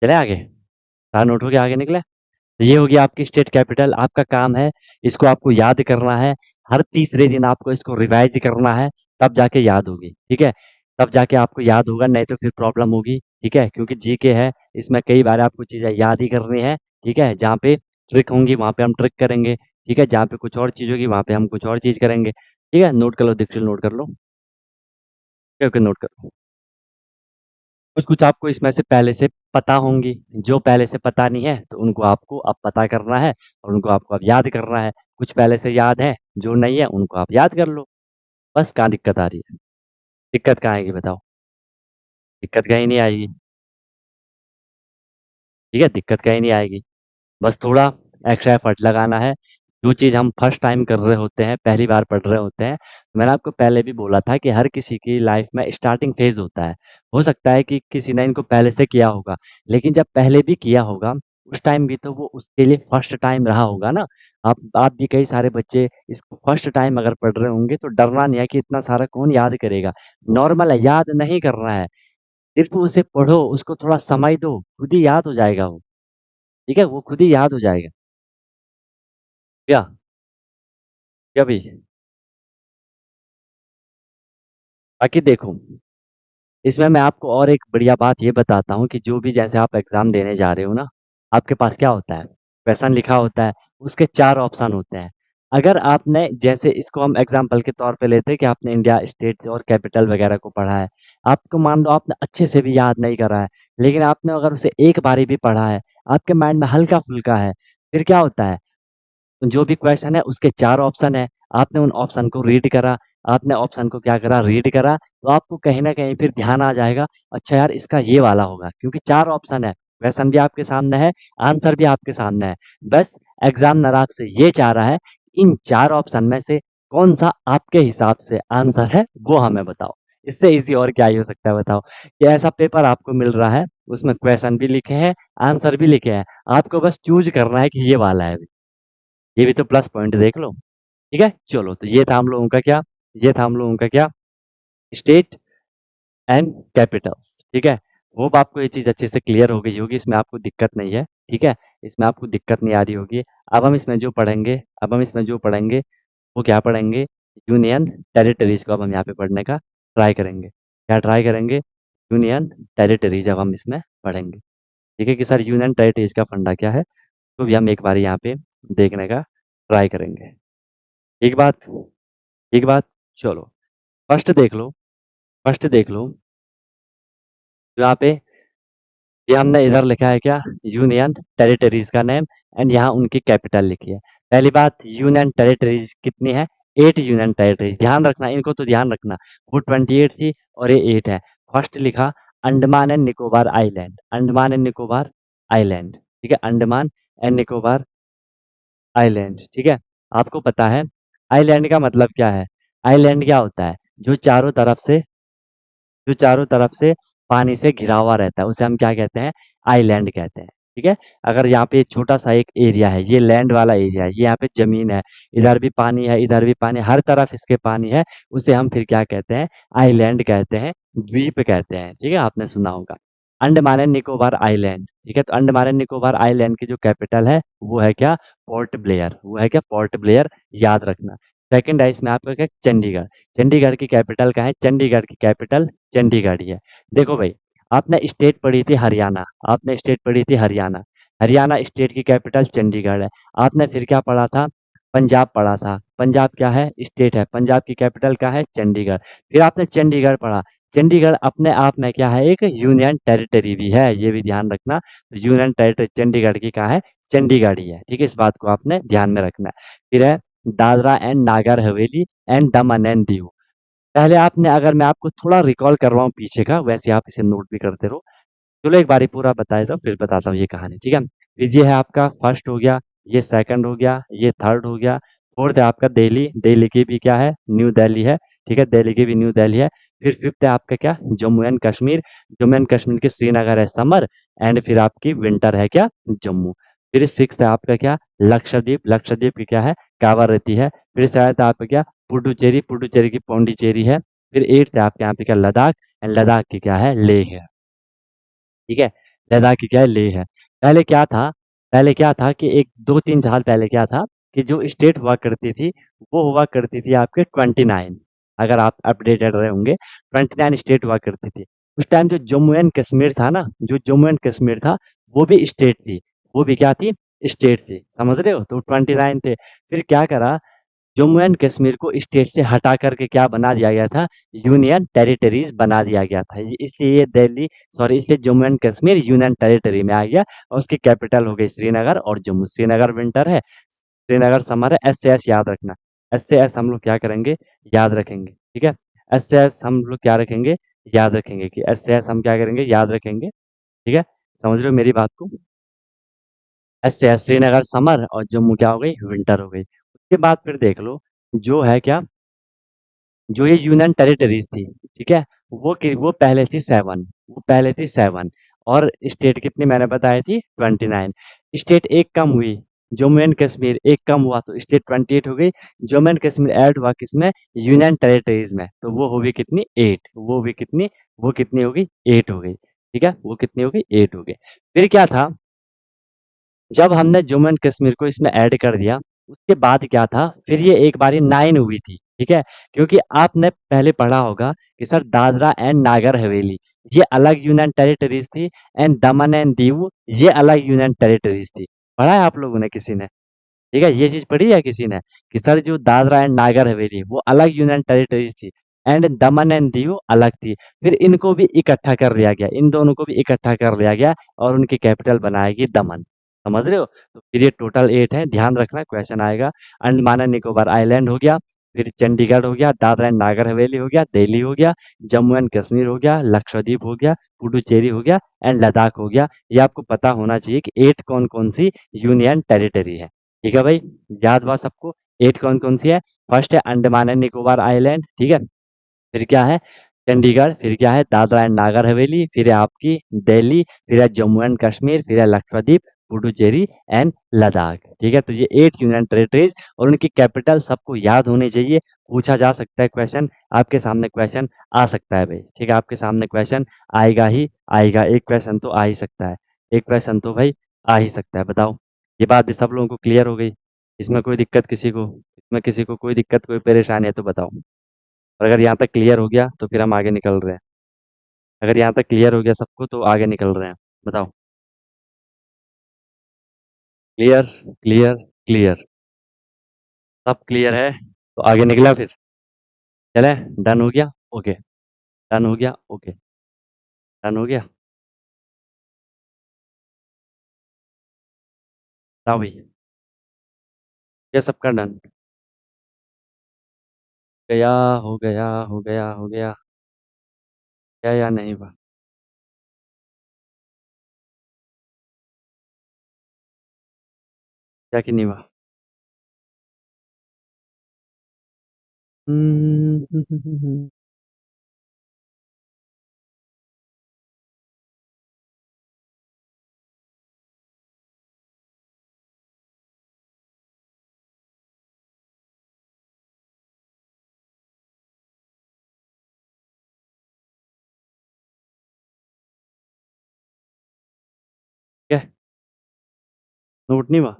चले आगे? सारा नोट हो गया, आगे निकले? तो ये हो गया आपकी स्टेट कैपिटल। आपका काम है इसको आपको याद करना है। हर तीसरे दिन आपको इसको रिवाइज करना है, तब जाके याद होगी। ठीक है? तब जाके आपको याद होगा, नहीं तो फिर प्रॉब्लम होगी। ठीक है? क्योंकि जीके है, इसमें कई बार आपको चीजें याद ही करनी है। ठीक है? जहाँ पे ट्रिक होंगी वहां पे हम ट्रिक करेंगे। ठीक है? जहाँ पे कुछ और चीज होगी वहां पे हम कुछ और चीज करेंगे। ठीक है? नोट कर लो दीक्षित, नोट कर लो। ओके, नोट कर लो। कुछ कुछ आपको इसमें से पहले से पता होंगी। जो पहले से पता नहीं है तो उनको आपको अब पता करना है, और उनको आपको अब याद करना है। कुछ पहले से याद है, जो नहीं है उनको आप याद कर लो। बस कहाँ दिक्कत आ रही है? दिक्कत कहाँ आएगी बताओ? दिक्कत कहीं नहीं आएगी। ठीक है? दिक्कत कहीं नहीं आएगी। बस थोड़ा एक्स्ट्रा एफर्ट लगाना है। जो चीज़ हम फर्स्ट टाइम कर रहे होते हैं, पहली बार पढ़ रहे होते हैं, मैंने आपको पहले भी बोला था कि हर किसी की लाइफ में स्टार्टिंग फेज होता है। हो सकता है कि किसी ने इनको पहले से किया होगा, लेकिन जब पहले भी किया होगा, उस टाइम भी तो वो उसके लिए फर्स्ट टाइम रहा होगा ना। आप भी, कई सारे बच्चे इसको फर्स्ट टाइम अगर पढ़ रहे होंगे तो डरना नहीं है कि इतना सारा कौन याद करेगा। नॉर्मल है, याद नहीं करना है। सिर्फ उसे पढ़ो, उसको थोड़ा समय दो, खुद ही याद हो जाएगा वो। ठीक है? वो खुद ही याद हो जाएगा। क्या? क्या भी? बाकी देखो, इसमें मैं आपको और एक बढ़िया बात ये बताता हूँ कि जो भी, जैसे आप एग्जाम देने जा रहे हो ना, आपके पास क्या होता है? क्वेश्चन लिखा होता है, उसके 4 ऑप्शन होते हैं। अगर आपने, जैसे इसको हम एग्जाम्पल के तौर पे लेते हैं कि आपने इंडिया स्टेट और कैपिटल वगैरह को पढ़ा है। आपको मान लो आपने अच्छे से भी याद नहीं करा है, लेकिन आपने अगर उसे एक बारी भी पढ़ा है, आपके माइंड में हल्का-फुल्का है, फिर क्या होता है? जो भी क्वेश्चन है उसके 4 ऑप्शन है, आपने उन ऑप्शन को रीड करा, आपने ऑप्शन को क्या करा, रीड करा, तो आपको कहीं न कहीं फिर ध्यान आ जाएगा, अच्छा यार इसका ये वाला होगा, क्योंकि 4 ऑप्शन है, क्वेश्चन भी आपके सामने है, आंसर भी आपके सामने है। बस एग्ज़ामिनर आपसे ये चाह रहा है, इन 4 ऑप्शन में से कौन-सा आपके हिसाब से आंसर है, वो हमें बताओ। इससे ईज़ी और क्या ही हो सकता है बताओ? कि ऐसा पेपर आपको मिल रहा है, उसमें क्वेश्चन भी लिखे हैं, आंसर भी लिखे हैं, आपको बस चूज़ करना है कि ये वाला है। ये भी तो प्लस पॉइंट देख लो। ठीक है? चलो, तो ये था हम लोगों का क्या? ये था हम लोगों का क्या? State and Capitals. ठीक है? होप आपको ये चीज़ अच्छे से क्लियर हो गई होगी, इसमें आपको दिक्कत नहीं है। ठीक है? इसमें आपको दिक्कत नहीं आ रही होगी। अब हम इसमें जो पढ़ेंगे, वो क्या पढ़ेंगे? यूनियन टेरिटरीज़ को अब हम यहाँ पे पढ़ने का ट्राई करेंगे। क्या ट्राई करेंगे? यूनियन टेरिटरीज़ अब हम इसमें पढ़ेंगे। ठीक है कि सर यूनियन टेरिटरीज़ का फंडा क्या है? तो भी हम एक बार यहाँ पे देखने का ट्राई करेंगे। ठीक बात? ठीक बात? चलो, फर्स्ट देख लो, फर्स्ट देख लो, यहाँ पे ये हमने इधर लिखा है क्या? यूनियन टेरिटरीज का नेम, एंड यहाँ उनकी कैपिटल लिखी है। पहली बात, यूनियन टेरिटरीज कितनी है? 8 यूनियन टेरिटरीज। ध्यान रखना, इनको तो ध्यान रखना। वो 28 थी और ये 8 है। फर्स्ट लिखा Andaman and Nicobar island, Andaman and Nicobar island. ठीक है? Andaman and Nicobar island. ठीक है? आपको पता है आइलैंड का मतलब क्या है? आइलैंड क्या होता है? जो चारों तरफ से जो चारों तरफ से पानी से घिरा हुआ रहता है, उसे हम क्या कहते हैं? आइलैंड कहते हैं। ठीक है? अगर यहाँ पे छोटा सा एक एरिया है, ये लैंड वाला एरिया है, ये यहाँ पे जमीन है, इधर भी पानी है, इधर भी पानी, हर तरफ इसके पानी है, उसे हम फिर क्या कहते हैं? आइलैंड कहते हैं, द्वीप कहते हैं। ठीक है? आपने सुना होगा अंडमान एंड निकोबार आइलैंड। ठीक है? तो अंडमान एंड निकोबार आइलैंड की जो कैपिटल है वो है क्या? Port Blair. वो है क्या? Port Blair. याद रखना। सेकंड है इसमें आपका क्या? चंडीगढ़। चंडीगढ़ की कैपिटल क्या है? चंडीगढ़ की कैपिटल चंडीगढ़ ही है। देखो भाई, आपने स्टेट पढ़ी थी हरियाणा, आपने स्टेट पढ़ी थी हरियाणा, हरियाणा स्टेट की कैपिटल चंडीगढ़ है। आपने फिर क्या पढ़ा था? पंजाब पढ़ा था, पंजाब क्या है? स्टेट है, पंजाब की कैपिटल क्या है? चंडीगढ़। फिर आपने चंडीगढ़ पढ़ा, चंडीगढ़ अपने आप में क्या है? एक यूनियन टेरिटरी भी है, ये भी ध्यान रखना। यूनियन टेरिटरी चंडीगढ़ की क्या है? चंडीगढ़ ही है। ठीक है? इस बात को आपने ध्यान में रखना है। फिर है Dadra and Nagar Haveli and Daman and Diu. पहले आपने, अगर मैं आपको थोड़ा रिकॉल करवाऊँ पीछे का, वैसे आप इसे नोट भी करते रहो। चलो एक बारी पूरा बता देता हूँ, फिर बताता हूँ ये कहानी, ठीक है? फिर ये है आपका फर्स्ट हो गया, ये सेकंड हो गया, ये थर्ड हो गया, फोर्थ है आपका दिल्ली, दिल्ली की भी क्या है, न्यू दिल्ली है, ठीक है? दिल्ली की भी न्यू दिल्ली है। फिर फिफ्थ है आपका क्या, जम्मू एंड कश्मीर, जम्मू एंड कश्मीर के श्रीनगर है समर, एंड फिर आपकी विंटर है क्या, जम्मू। फिर सिक्स्थ है आपका क्या, लक्षद्वीप, लक्षद्वीप की क्या है, कावारती है। फिर सेवंथ है आपका क्या, पुडुचेरी, पुडुचेरी की पौंडीचेरी है। फिर एट्थ है आपके यहाँ पे क्या, लद्दाख, एंड लद्दाख की क्या है, लेह है। ठीक है? लद्दाख की क्या है, लेह है। पहले क्या था, पहले क्या था कि एक 2-3 साल पहले क्या था कि जो स्टेट हुआ करती थी, वो हुआ करती थी आपके 29, अगर आप अपडेटेड रहे होंगे, 29 स्टेट हुआ करती थी। उस टाइम जो जम्मू एंड कश्मीर था ना, जो जम्मू एंड कश्मीर था, वो भी स्टेट थी। वो भी क्या थी? स्टेट थी। समझ रहे हो? तो 29 थे। फिर क्या करा, जम्मू एंड कश्मीर को स्टेट से हटा करके क्या बना दिया गया था, यूनियन टेरिटरीज बना दिया गया था। इसलिए ये दिल्ली, सॉरी, इसलिए Jammu and Kashmir union territory में आ गया, और उसकी कैपिटल हो गई श्रीनगर और जम्मू। श्रीनगर विंटर है, श्रीनगर समर है। एस से एस याद रखना। एस से एस हम लोग क्या करेंगे, याद रखेंगे, ठीक है? एस से एस हम लोग क्या रखेंगे, याद रखेंगे, कि एस से एस हम क्या करेंगे, याद रखेंगे, ठीक है? समझ रहे हो मेरी बात को? एस से एस श्रीनगर समर, और जम्मू क्या हो गई, विंटर हो गई। उसके बाद फिर देख लो, जो है क्या, जो ये यूनियन टेरिटरीज थी, ठीक है, वो पहले थी 7, वो पहले थी 7, और स्टेट कितनी मैंने बताई थी, 29। स्टेट एक कम हुई, जम्मू एंड कश्मीर एक कम हुआ, तो स्टेट 28 हो गई। जम्मू एंड कश्मीर ऐड हुआ किसमें, यूनियन टेरिटरीज में, तो वो हो गई कितनी, 8। वो भी कितनी, वो कितनी हो गई, 8 हो गई, ठीक है? वो कितनी हो गई, 8 हो गई। फिर क्या था, जब हमने जम्मू एंड कश्मीर को इसमें ऐड कर दिया, उसके बाद क्या था, फिर ये एक बारी 9 हुई थी, ठीक है? क्योंकि आपने पहले पढ़ा होगा कि सर दादरा एंड नागर हवेली ये अलग यूनियन टेरिटरीज थी, एंड दमन एंड दीव ये अलग यूनियन टेरिटरीज थी। पढ़ा है आप लोगों ने किसी ने? ठीक है, ये चीज पढ़ी है किसी ने, कि सर जो दादरा एंड नागर हवेली वो अलग यूनियन टेरिटरीज थी, एंड दमन एंड दीव अलग थी। फिर इनको भी इकट्ठा कर लिया गया, इन दोनों को भी इकट्ठा कर लिया गया, और उनकी कैपिटल बनाएगी दमन। समझ रहे हो? तो फिर ये टोटल 8 है, ध्यान रखना क्वेश्चन आएगा। अंडमान एंड निकोबार आइलैंड हो गया, फिर चंडीगढ़ हो गया, दादरा एंड नागर हवेली हो गया, दिल्ली हो गया, जम्मू एंड कश्मीर हो गया, लक्षद्वीप हो गया, पुडुचेरी हो गया, एंड लद्दाख हो गया। ये आपको पता होना चाहिए कि 8 कौन कौन सी यूनियन टेरिटरी है। ठीक है भाई, याद हुआ सबको? 8 कौन कौन सी है? फर्स्ट है अंडमान एंड निकोबार आइलैंड, ठीक है? फिर क्या है, चंडीगढ़, फिर क्या है, दादरा एंड नागर हवेली, फिर है आपकी दिल्ली, फिर है जम्मू एंड कश्मीर, फिर है लक्षद्वीप, पुडुचेरी एंड लद्दाख। ठीक है, तो ये 8 यूनियन टेरिटरीज, और उनकी कैपिटल सबको याद होनी चाहिए। पूछा जा सकता है क्वेश्चन, आपके सामने क्वेश्चन आ सकता है भाई, ठीक है? आपके सामने क्वेश्चन आएगा ही आएगा, एक क्वेश्चन तो आ ही सकता है, एक क्वेश्चन तो भाई आ ही सकता है। बताओ, ये बात भी सब लोगों को क्लियर हो गई? इसमें कोई दिक्कत किसी को, इसमें किसी को कोई दिक्कत, कोई परेशानी है तो बताओ। और अगर यहाँ तक क्लियर हो गया तो फिर हम आगे निकल रहे हैं। अगर यहाँ तक क्लियर हो गया सबको तो आगे निकल रहे हैं। बताओ। क्लियर, क्लियर, क्लियर, सब क्लियर है तो आगे निकला फिर। चले, डन हो गया, ओके, डन हो गया, ओके, डन हो गया। बताओ भाई, ये सबका डन? गया, हो गया, हो गया, हो गया, क्या या नहीं हुआ? क्या कि नहीं हुआ? क्या, नोट नहीं हुआ?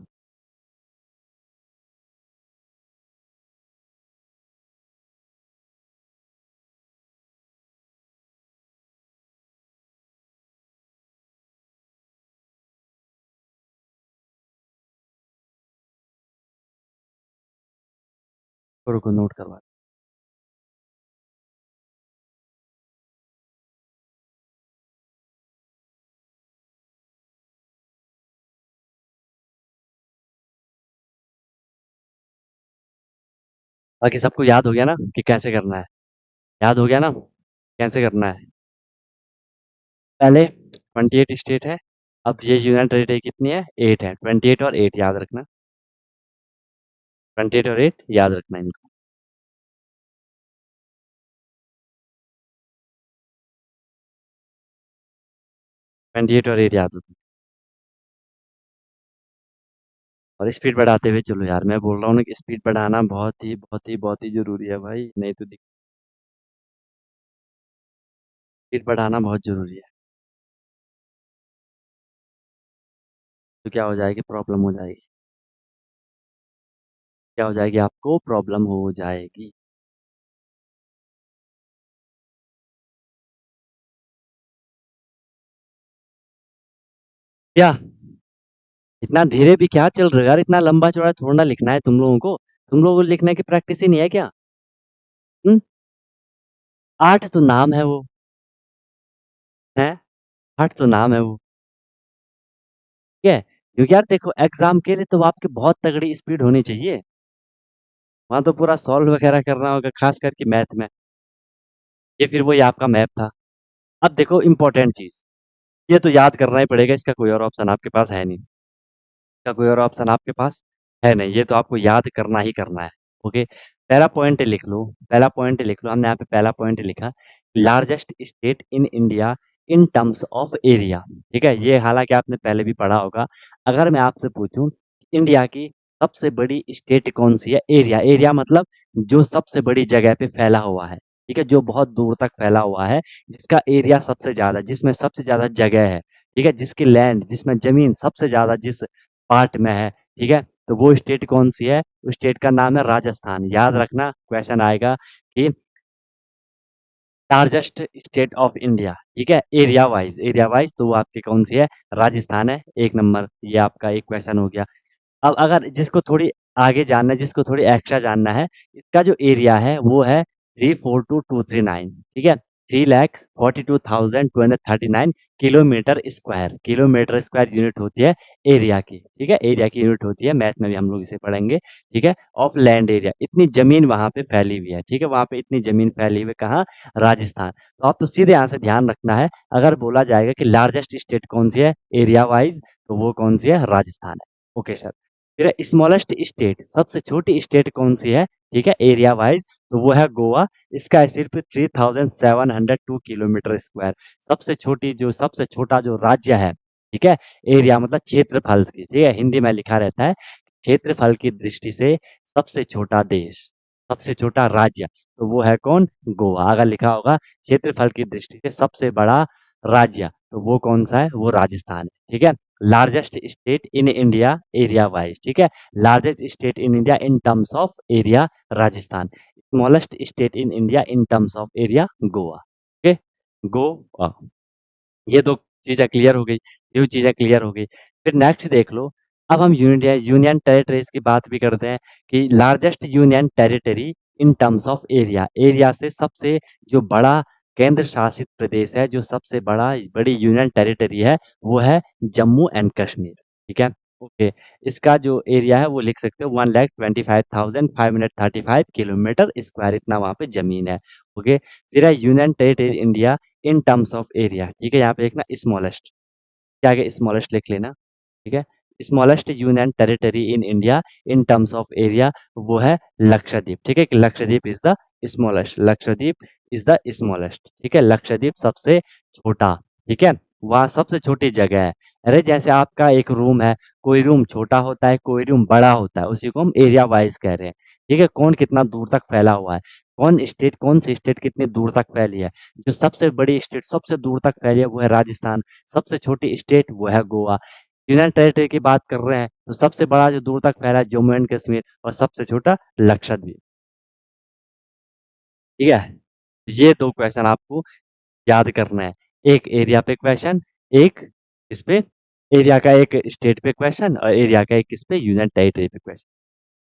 रुको, नोट करवा। बाकी सबको याद हो गया ना कि कैसे करना है? याद हो गया ना? कैसे करना है? पहले 28 स्टेट है। अब ये यूनियन टेरिटरी कितनी है? 8 है। 28 और 8 याद रखना। 28 और 8 याद रखना इनको। 28 और 8 याद रखना। और स्पीड बढ़ाते हुए चलो यार, मैं बोल रहा हूँ ना कि स्पीड बढ़ाना बहुत ही ज़रूरी है भाई, नहीं तो स्पीड बढ़ाना बहुत ज़रूरी है। तो क्या हो जाएगी? प्रॉब्लम हो जाएगी। क्या हो जाएगी? आपको प्रॉब्लम हो जाएगी। क्या? इतना धीरे भी क्या चल रहा है यार? इतना लंबा चौड़ा थोड़ा ना लिखना है तुम लोगों को। तुम लोगों को लिखने की प्रैक्टिस ही नहीं है क्या? हुँ? 8 तो नाम है वो, हैं? 8 तो नाम है वो, ठीक है? क्योंकि यार देखो, एग्ज़ाम के लिए तो आपकी बहुत तगड़ी स्पीड होनी चाहिए। वहाँ तो पूरा सॉल्व वगैरह करना होगा, ख़ास करके मैथ में। ये फिर वही आपका मैप था। अब देखो इम्पोर्टेंट चीज़, ये तो याद करना ही पड़ेगा, इसका कोई और ऑप्शन आपके पास है नहीं। इसका कोई और ऑप्शन आपके पास है नहीं, ये तो आपको याद करना ही करना है। ओके, पहला पॉइंट लिख लो। पहला पॉइंट लिख लो, हमने यहाँ पे पहला पॉइंट लिखा, largest state in India in terms of area. ठीक है, ये हालांकि आपने पहले भी पढ़ा होगा। अगर मैं आपसे पूछूं इंडिया की सबसे बड़ी स्टेट कौन सी है? एरिया, एरिया मतलब जो सबसे बड़ी जगह पे फैला हुआ है, ठीक है, जो बहुत दूर तक फैला हुआ है, जिसका एरिया सबसे ज्यादा, जिसमें सबसे ज्यादा जगह है, ठीक है, जिसकी लैंड, जिसमें जमीन सबसे ज्यादा जिस पार्ट में है, ठीक है, तो वो स्टेट कौन सी है? उस स्टेट का नाम है राजस्थान। याद रखना, क्वेश्चन आएगा कि लार्जेस्ट स्टेट ऑफ इंडिया, ठीक है, एरिया वाइज तो वो आपकी कौन सी है? राजस्थान है, एक नंबर। ये आपका एक क्वेश्चन हो गया। अब अगर जिसको थोड़ी आगे जानना है, जिसको थोड़ी एक्स्ट्रा जानना है, इसका जो एरिया है वो है 342,239, ठीक है, 3,42,239 kilometre square. Kilometre square unit होती है एरिया की, ठीक है, एरिया की यूनिट होती है, मैथ में भी हम लोग इसे पढ़ेंगे, ठीक है, ऑफ लैंड एरिया। इतनी जमीन वहां पे फैली हुई है, ठीक है, वहां पे इतनी जमीन फैली हुई है, कहाँ? राजस्थान। तो आप तो सीधे यहाँ से ध्यान रखना है, अगर बोला जाएगा कि लार्जेस्ट स्टेट कौन सी है एरिया वाइज, तो वो कौन सी है? राजस्थान है। Okay sir. फिर स्मॉलेस्ट स्टेट, सबसे छोटी स्टेट कौन सी है, ठीक है, एरिया वाइज, तो वो है गोवा। इसका है सिर्फ 3,702 किलोमीटर स्क्वायर। सबसे छोटी जो सबसे छोटा जो राज्य है, ठीक है, एरिया मतलब क्षेत्रफल की, ठीक है, हिंदी में लिखा रहता है क्षेत्रफल की दृष्टि से सबसे छोटा देश, सबसे छोटा राज्य, तो वो है कौन? गोवा। अगर लिखा होगा क्षेत्रफल की दृष्टि से सबसे बड़ा राज्य, तो वो कौन सा है? वो राजस्थान है, ठीक है। Largest state in India area wise, ठीक है, largest state in India in terms of area Rajasthan, smallest state in India in terms of area Goa. Okay, Goa. ये दो चीजें क्लियर हो गई, ये चीजें क्लियर हो गई। फिर नेक्स्ट देख लो, अब हम यूनियन यूनियन टेरिटरीज की बात भी करते हैं कि largest union territory in terms of area, area से सबसे जो बड़ा केंद्र शासित प्रदेश है, जो सबसे बड़ी यूनियन टेरिटरी है, वो है जम्मू एंड कश्मीर, ठीक है। ओके, इसका जो एरिया है वो लिख सकते हो 1,25,535 किलोमीटर स्क्वायर, इतना वहाँ पे जमीन है। ओके, फिर है union territory India in terms of area, ठीक है, यहाँ पे लिखना स्मॉलेस्ट, क्या आगे स्मॉलेस्ट लिख लेना, ठीक है। Smallest union territory in India in terms of area, वो है लक्षद्वीप, ठीक है, कि Lakshadweep is the smallest, Lakshadweep is the smallest, ठीक है, लक्षद्वीप सबसे छोटा, ठीक है, वहाँ सबसे छोटी जगह है। अरे जैसे आपका एक रूम है, कोई रूम छोटा होता है, कोई रूम बड़ा होता है, उसी को हम एरिया वाइज कह रहे हैं, ठीक है, कौन कितना दूर तक फैला हुआ है, कौन सी स्टेट कितनी दूर तक फैली है। जो सबसे बड़ी स्टेट सबसे दूर तक फैली है वो है राजस्थान, सबसे छोटी स्टेट वो है गोवा। यूनियन टेरिटरी की बात कर रहे हैं तो सबसे बड़ा जो दूर तक फैला है जम्मू एंड कश्मीर, और सबसे छोटा लक्षद्वीप, ठीक है। ये दो क्वेश्चन आपको याद करना है, एक एरिया पे क्वेश्चन, एक इस पे एरिया का, एक स्टेट पे क्वेश्चन, और एरिया का एक इस पे यूनियन टेरिटरी पे क्वेश्चन।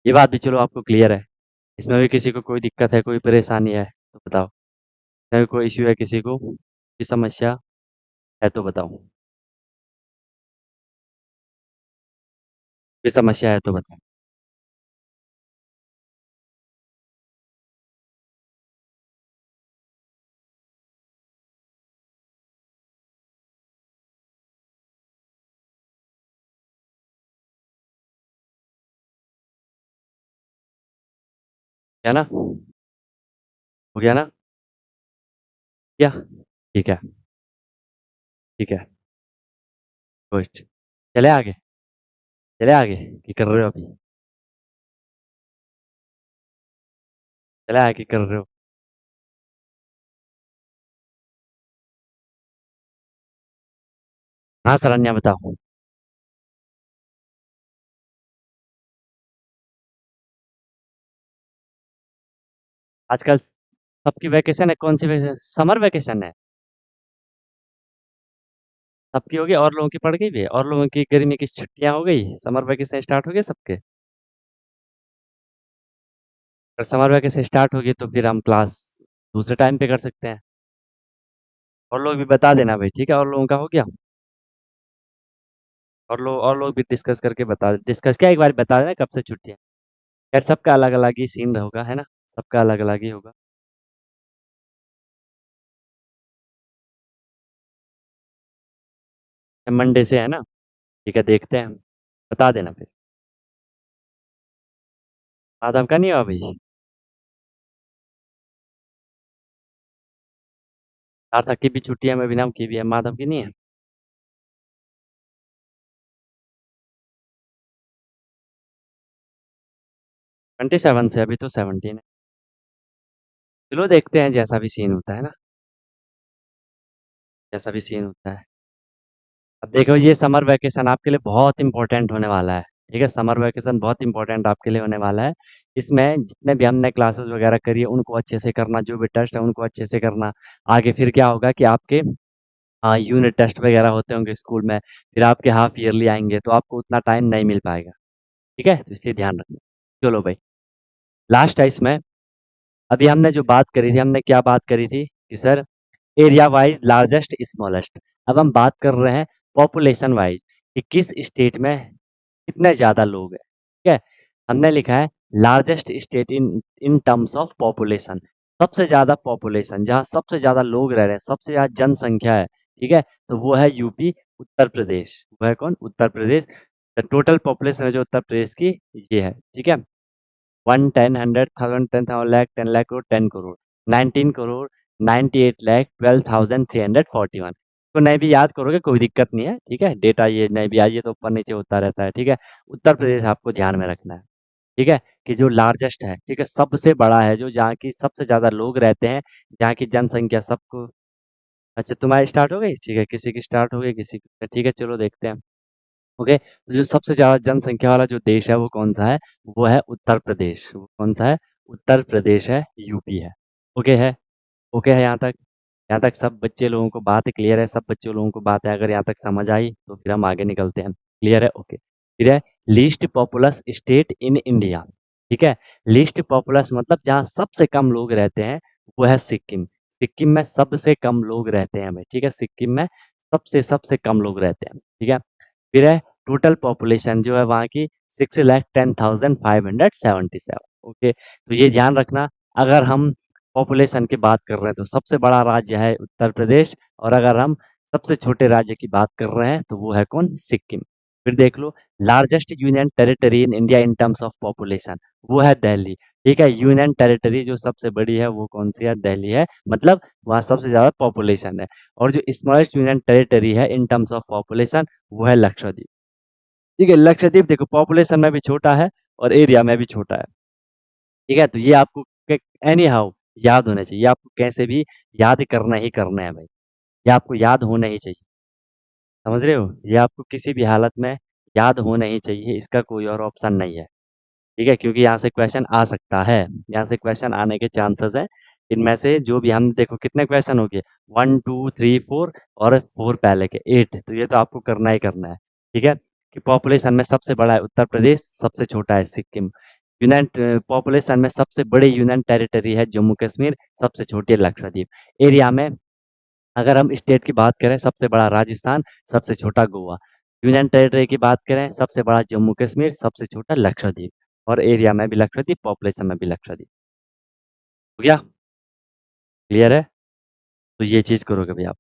ये बात भी चलो आपको क्लियर है। इसमें भी किसी को कोई दिक्कत है, कोई परेशानी है तो बताओ, इसमें भी कोई इश्यू है किसी को, कोई समस्या है तो बताओ, कोई समस्या है तो बताओ। क्या ना? हो गया ना? क्या? ठीक है, ठीक है, गुड। चले आगे, चले आगे, क्या कर रहे हो अभी? चले आगे, क्या कर रहे हो? हाँ, शरण्या बताओ। आजकल सबकी वैकेशन है, कौन सी वैकेशन? समर वैकेशन है। सबकी हो गई और लोगों की पड़ गई भी है, और लोगों की गर्मी की छुट्टियां हो गई, समर वैकेशन स्टार्ट हो गए सबके। अगर समर वैकेशन स्टार्ट होगी तो फिर हम क्लास दूसरे टाइम पे कर सकते हैं। और लोग भी बता देना भाई, ठीक है? और लोगों का हो गया। और लोग भी डिस्कस करके डिस्कस क्या एक बार बता देना कब से छुट्टियां। खैर सबका अलग अलग ही सीन होगा, है ना? सबका अलग अलग ही होगा। मंडे से है ना? ठीक है, देखते हैं हम। बता देना फिर। माधव का नहीं हुआ भाई? सार्थक की भी छुट्टियां में अभिनव की भी है, माधव की नहीं है। 27 से, अभी तो 17 है। चलो देखते हैं जैसा भी सीन होता है ना, जैसा भी सीन होता है। अब देखो ये समर वैकेशन आपके लिए बहुत इंपॉर्टेंट होने वाला है। ठीक है, समर वैकेशन बहुत इंपॉर्टेंट आपके लिए होने वाला है। इसमें जितने भी हमने क्लासेस वगैरह करी है उनको अच्छे से करना, जो भी टेस्ट है उनको अच्छे से करना। आगे फिर क्या होगा कि आपके यूनिट टेस्ट वगैरह होते होंगे स्कूल में, फिर आपके हाफ ईयरली आएंगे तो आपको उतना टाइम नहीं मिल पाएगा। ठीक है, तो इसलिए ध्यान रखना। चलो भाई, लास्ट है इसमें। अभी हमने जो बात करी थी, हमने क्या बात करी थी कि sir area wise largest smallest. अब हम बात कर रहे हैं पॉपुलेशन वाइज कि किस स्टेट में कितने ज्यादा लोग हैं। ठीक है, हमने लिखा है largest state in in terms of population. सबसे ज्यादा पॉपुलेशन, जहाँ सबसे ज्यादा लोग रह रहे हैं, सबसे ज्यादा जनसंख्या है, ठीक है, तो वो है यूपी, उत्तर प्रदेश। वो है कौन? उत्तर प्रदेश। टोटल पॉपुलेशन है जो उत्तर प्रदेश की, ये है। ठीक है, 1, 10, 100, 1000, 10,000, लाख, 10 लाख करोड़, 10 करोड़, 19 करोड़, 98 लाख 12,341। तो नहीं भी याद करोगे कोई दिक्कत नहीं है, ठीक है? डेटा ये नहीं भी आइए तो ऊपर नीचे होता रहता है, ठीक है? उत्तर प्रदेश आपको ध्यान में रखना है। ठीक है, कि जो लार्जेस्ट है, ठीक है, सबसे बड़ा है, जो जहाँ की सबसे ज्यादा लोग रहते हैं, जहाँ की जनसंख्या सबको। अच्छा, तुम्हारी स्टार्ट हो गई? ठीक है, किसी की स्टार्ट हो गई, किसी की। ठीक है, चलो देखते हैं। ओके, तो जो सबसे ज्यादा जनसंख्या वाला जो देश है वो कौन सा है? वो है उत्तर प्रदेश। वो कौन सा है? उत्तर प्रदेश है, यूपी है। ओके है? ओके है यहाँ तक? यहाँ तक सब बच्चे लोगों को बात क्लियर है? सब बच्चे लोगों को बात है? अगर यहाँ तक समझ आई तो फिर हम आगे निकलते हैं। क्लियर है? ओके, फिर है least populous state in India. ठीक है, लीस्ट पॉपुलस मतलब जहाँ सबसे कम लोग रहते हैं, वो है सिक्किम। सिक्किम में सबसे कम लोग रहते हैं भाई। ठीक है, सिक्किम में सबसे सबसे कम लोग रहते हैं। ठीक है, फिर है टोटल पॉपुलेशन जो है वहाँ की 6,10,577। ओके, तो ये ध्यान रखना। अगर हम पॉपुलेशन की बात कर रहे हैं तो सबसे बड़ा राज्य है उत्तर प्रदेश, और अगर हम सबसे छोटे राज्य की बात कर रहे हैं तो वो है कौन? सिक्किम। फिर देख लो, largest union territory in India in terms of population, वो है दिल्ली। ठीक है, यूनियन टेरिटरी जो सबसे बड़ी है वो कौन सी है? दिल्ली है, मतलब वहाँ सबसे ज्यादा पॉपुलेशन है। और जो स्मॉलेस्ट यूनियन टेरिटरी है इन टर्म्स ऑफ पॉपुलेशन, वो है लक्षद्वीप। ठीक है, लक्षद्वीप देखो पॉपुलेशन में भी छोटा है और एरिया में भी छोटा है। ठीक है, तो ये आपको एनी हाउ याद होना चाहिए, आपको कैसे भी याद करना ही करना है भाई। ये आपको याद होना ही चाहिए। समझ रहे हो? ये आपको किसी भी हालत में याद होना ही चाहिए, इसका कोई और ऑप्शन नहीं है। ठीक है, क्योंकि यहाँ से क्वेश्चन आ सकता है, यहाँ से क्वेश्चन आने के चांसेस है। इनमें से जो भी हम देखो कितने क्वेश्चन हो गए, 1, 2, 3, 4, और 4 पहले के 8, तो ये तो आपको करना ही करना है। ठीक है, कि पॉपुलेशन में सबसे बड़ा है उत्तर प्रदेश, सबसे छोटा है सिक्किम। यूनियन पॉपुलेशन में सबसे बड़ी यूनियन टेरिटरी है जम्मू कश्मीर, सबसे छोटी है लक्षद्वीप। एरिया में अगर हम स्टेट की बात करें, सबसे बड़ा राजस्थान, सबसे छोटा गोवा। यूनियन टेरिटरी की बात करें, सबसे बड़ा जम्मू कश्मीर, सबसे छोटा लक्षद्वीप। और एरिया में भी लक्षद्वीप, पॉपुलेशन में भी लक्षद्वीप। हो गया? क्लियर है? तो ये चीज करोगे भैया आप।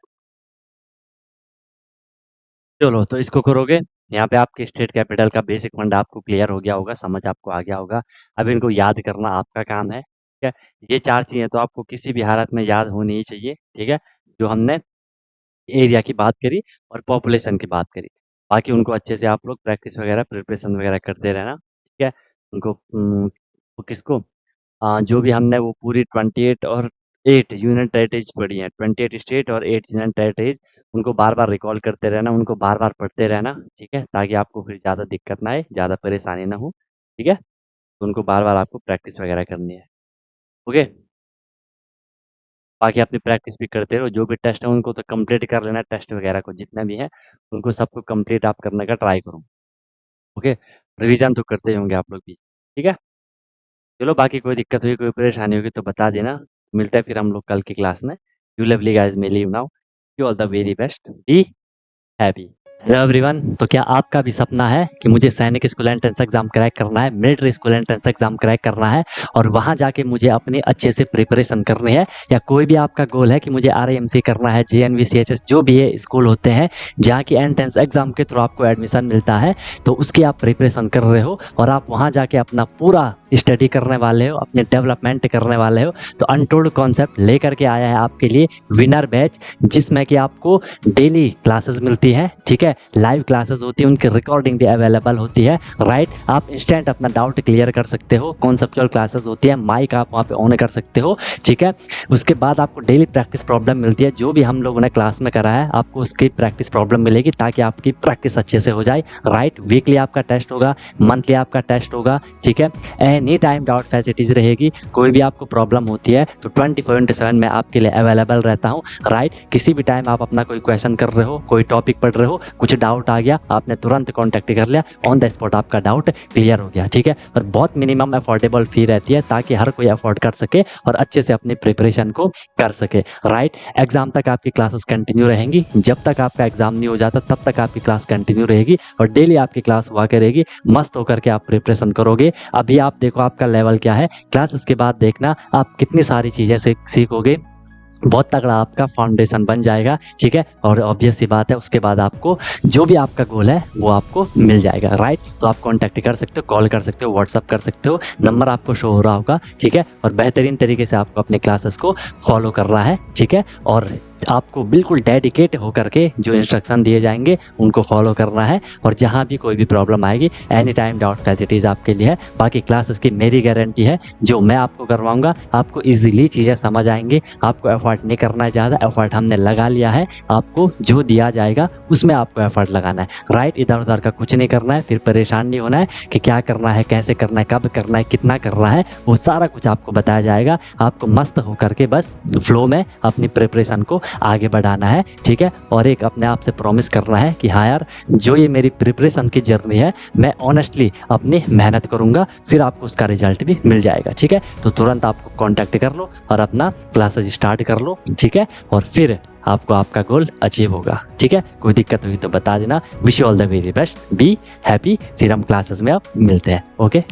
चलो, तो इसको करोगे। यहाँ पे आपके स्टेट कैपिटल का बेसिक फंड आपको क्लियर हो गया होगा, समझ आपको आ गया होगा। अब इनको याद करना आपका काम है। ठीक है? ये 4 चीज़ें तो आपको किसी भी हालत में याद होनी ही चाहिए, ठीक है? जो हमने एरिया की बात करी और पॉपुलेशन की बात करी। बाकी उनको अच्छे से आप लोग प्रैक्टिस वगैरह, प्रिपरेशन वगैरह करते रहना, ठीक है? उनको वो किसको जो भी हमने वो पूरी 28 और 8 यूनियन टेरिटरीज़ पढ़ी हैं, 28 स्टेट और 8 यूनियन टेरिटरीज़, उनको बार-बार रिकॉल करते रहना, उनको बार-बार पढ़ते रहना, ठीक है? ताकि आपको फिर ज़्यादा दिक्कत ना आए, ज़्यादा परेशानी ना हो, ठीक है? तो उनको बार-बार आपको प्रैक्टिस वगैरह करनी है, ओके? बाकी अपनी प्रैक्टिस भी करते रहो, जो भी टेस्ट है उनको तो कंप्लीट कर लेना टेस्ट वगैरह को जितना भी है, उनको सबको कंप्लीट आप करने का ट्राई करो, ओके? रिवीजन तो करते ही होंगे आप लोग भी, ठीक है? चलो बाकी कोई दिक्कत हुई, कोई परेशानी होगी तो बता देना। मिलते हैं फिर हम लोग कल की क्लास में। You lovely guys may leave now. You all the very best. Be happy. Hello everyone, तो क्या आपका भी सपना है कि मुझे सैनिक स्कूल एंट्रेंस एग्जाम क्रैक करना है, military school entrance exam crack करना है और वहां जाके मुझे अपनी अच्छे से प्रिपरेशन करनी है, या कोई भी आपका गोल है कि मुझे आरएमसी करना है, जेएनवी, सीएचएस जो भी ये स्कूल होते हैं जहाँ की एंट्रेंस एग्जाम के थ्रू आपको एडमिशन मिलता है, तो उसकी आप प्रिपरेशन कर रहे हो और आप वहाँ जाके अपना पूरा स्टडी करने वाले हो, अपने डेवलपमेंट करने वाले हो, तो अनटोल्ड कॉन्सेप्ट लेकर के आया है आपके लिए विनर बैच, जिसमें कि आपको डेली क्लासेस मिलती है, ठीक है? लाइव क्लासेस होती है, उनकी रिकॉर्डिंग भी अवेलेबल होती है, राइट? आप इंस्टेंट अपना डाउट क्लियर कर सकते हो, कॉन्सेप्चुअल क्लासेस होती है, माइक आप वहाँ पे ऑन कर सकते हो, ठीक है? उसके बाद आपको डेली प्रैक्टिस प्रॉब्लम मिलती है, जो भी हम लोगों ने क्लास में करा है आपको उसकी प्रैक्टिस प्रॉब्लम मिलेगी ताकि आपकी प्रैक्टिस अच्छे से हो जाए, राइट? वीकली आपका टेस्ट होगा, मंथली आपका टेस्ट होगा, ठीक है? एनी टाइम डाउट फैसिलिटीज रहेगी, कोई भी आपको प्रॉब्लम होती है तो 24/7 मैं आपके लिए अवेलेबल रहता हूँ, राइट? किसी भी टाइम आप अपना कोई क्वेश्चन कर रहे हो, कोई टॉपिक पढ़ रहे हो, कुछ डाउट आ गया, आपने तुरंत कॉन्टैक्ट कर लिया, ऑन द स्पॉट आपका डाउट क्लियर हो गया, ठीक है? और बहुत मिनिमम अफोर्डेबल फी रहती है ताकि हर कोई अफोर्ड कर सके और अच्छे से अपनी प्रिपरेशन को कर सके, राइट? एग्जाम तक आपकी क्लासेस कंटिन्यू रहेंगी, जब तक आपका एग्जाम नहीं हो जाता तब तक आपकी क्लास कंटिन्यू रहेगी और डेली आपकी क्लास हुआ करेगी, मस्त होकर के आप प्रिपरेशन करोगे। अभी आप देखो आपका लेवल क्या है, क्लासेस के बाद देखना आप कितनी सारी चीज़ें सीखोगे, बहुत तगड़ा आपका फाउंडेशन बन जाएगा, ठीक है? और ऑब्वियस सी बात है उसके बाद आपको जो भी आपका गोल है वो आपको मिल जाएगा, राइट? तो आप कॉन्टैक्ट कर सकते हो, कॉल कर सकते हो, व्हाट्सअप कर सकते हो, नंबर आपको शो हो रहा होगा, ठीक है? और बेहतरीन तरीके से आपको अपने क्लासेस को फॉलो करना है, ठीक है? और आपको बिल्कुल डेडिकेट होकर के जो इंस्ट्रक्शन दिए जाएंगे उनको फॉलो करना है और जहाँ भी कोई भी प्रॉब्लम आएगी एनी टाइम डाउट फैसिलिटीज़ आपके लिए है। बाकी क्लासेस की मेरी गारंटी है, जो मैं आपको करवाऊंगा आपको इजीली चीज़ें समझ आएंगी, आपको एफर्ट नहीं करना है ज़्यादा, एफर्ट हमने लगा लिया है, आपको जो दिया जाएगा उसमें आपको एफर्ट लगाना है, राइट? इधर उधर का कुछ नहीं करना है, फिर परेशान नहीं होना है कि क्या करना है, कैसे करना है, कब करना है, कितना करना है, वो सारा कुछ आपको बताया जाएगा। आपको मस्त होकर के बस फ्लो में अपनी प्रिपरेशन को आगे बढ़ाना है, ठीक है? और एक अपने आप से प्रॉमिस करना है कि हाँ यार, जो ये मेरी प्रिपरेशन की जर्नी है मैं ऑनेस्टली अपनी मेहनत करूंगा, फिर आपको उसका रिजल्ट भी मिल जाएगा, ठीक है? तो तुरंत आपको कांटेक्ट कर लो और अपना क्लासेस स्टार्ट कर लो, ठीक है? और फिर आपको आपका गोल अचीव होगा, ठीक है? कोई दिक्कत हुई तो बता देना। Wish you all the very best, be happy. फिर हम क्लासेस में अब मिलते हैं, ओके?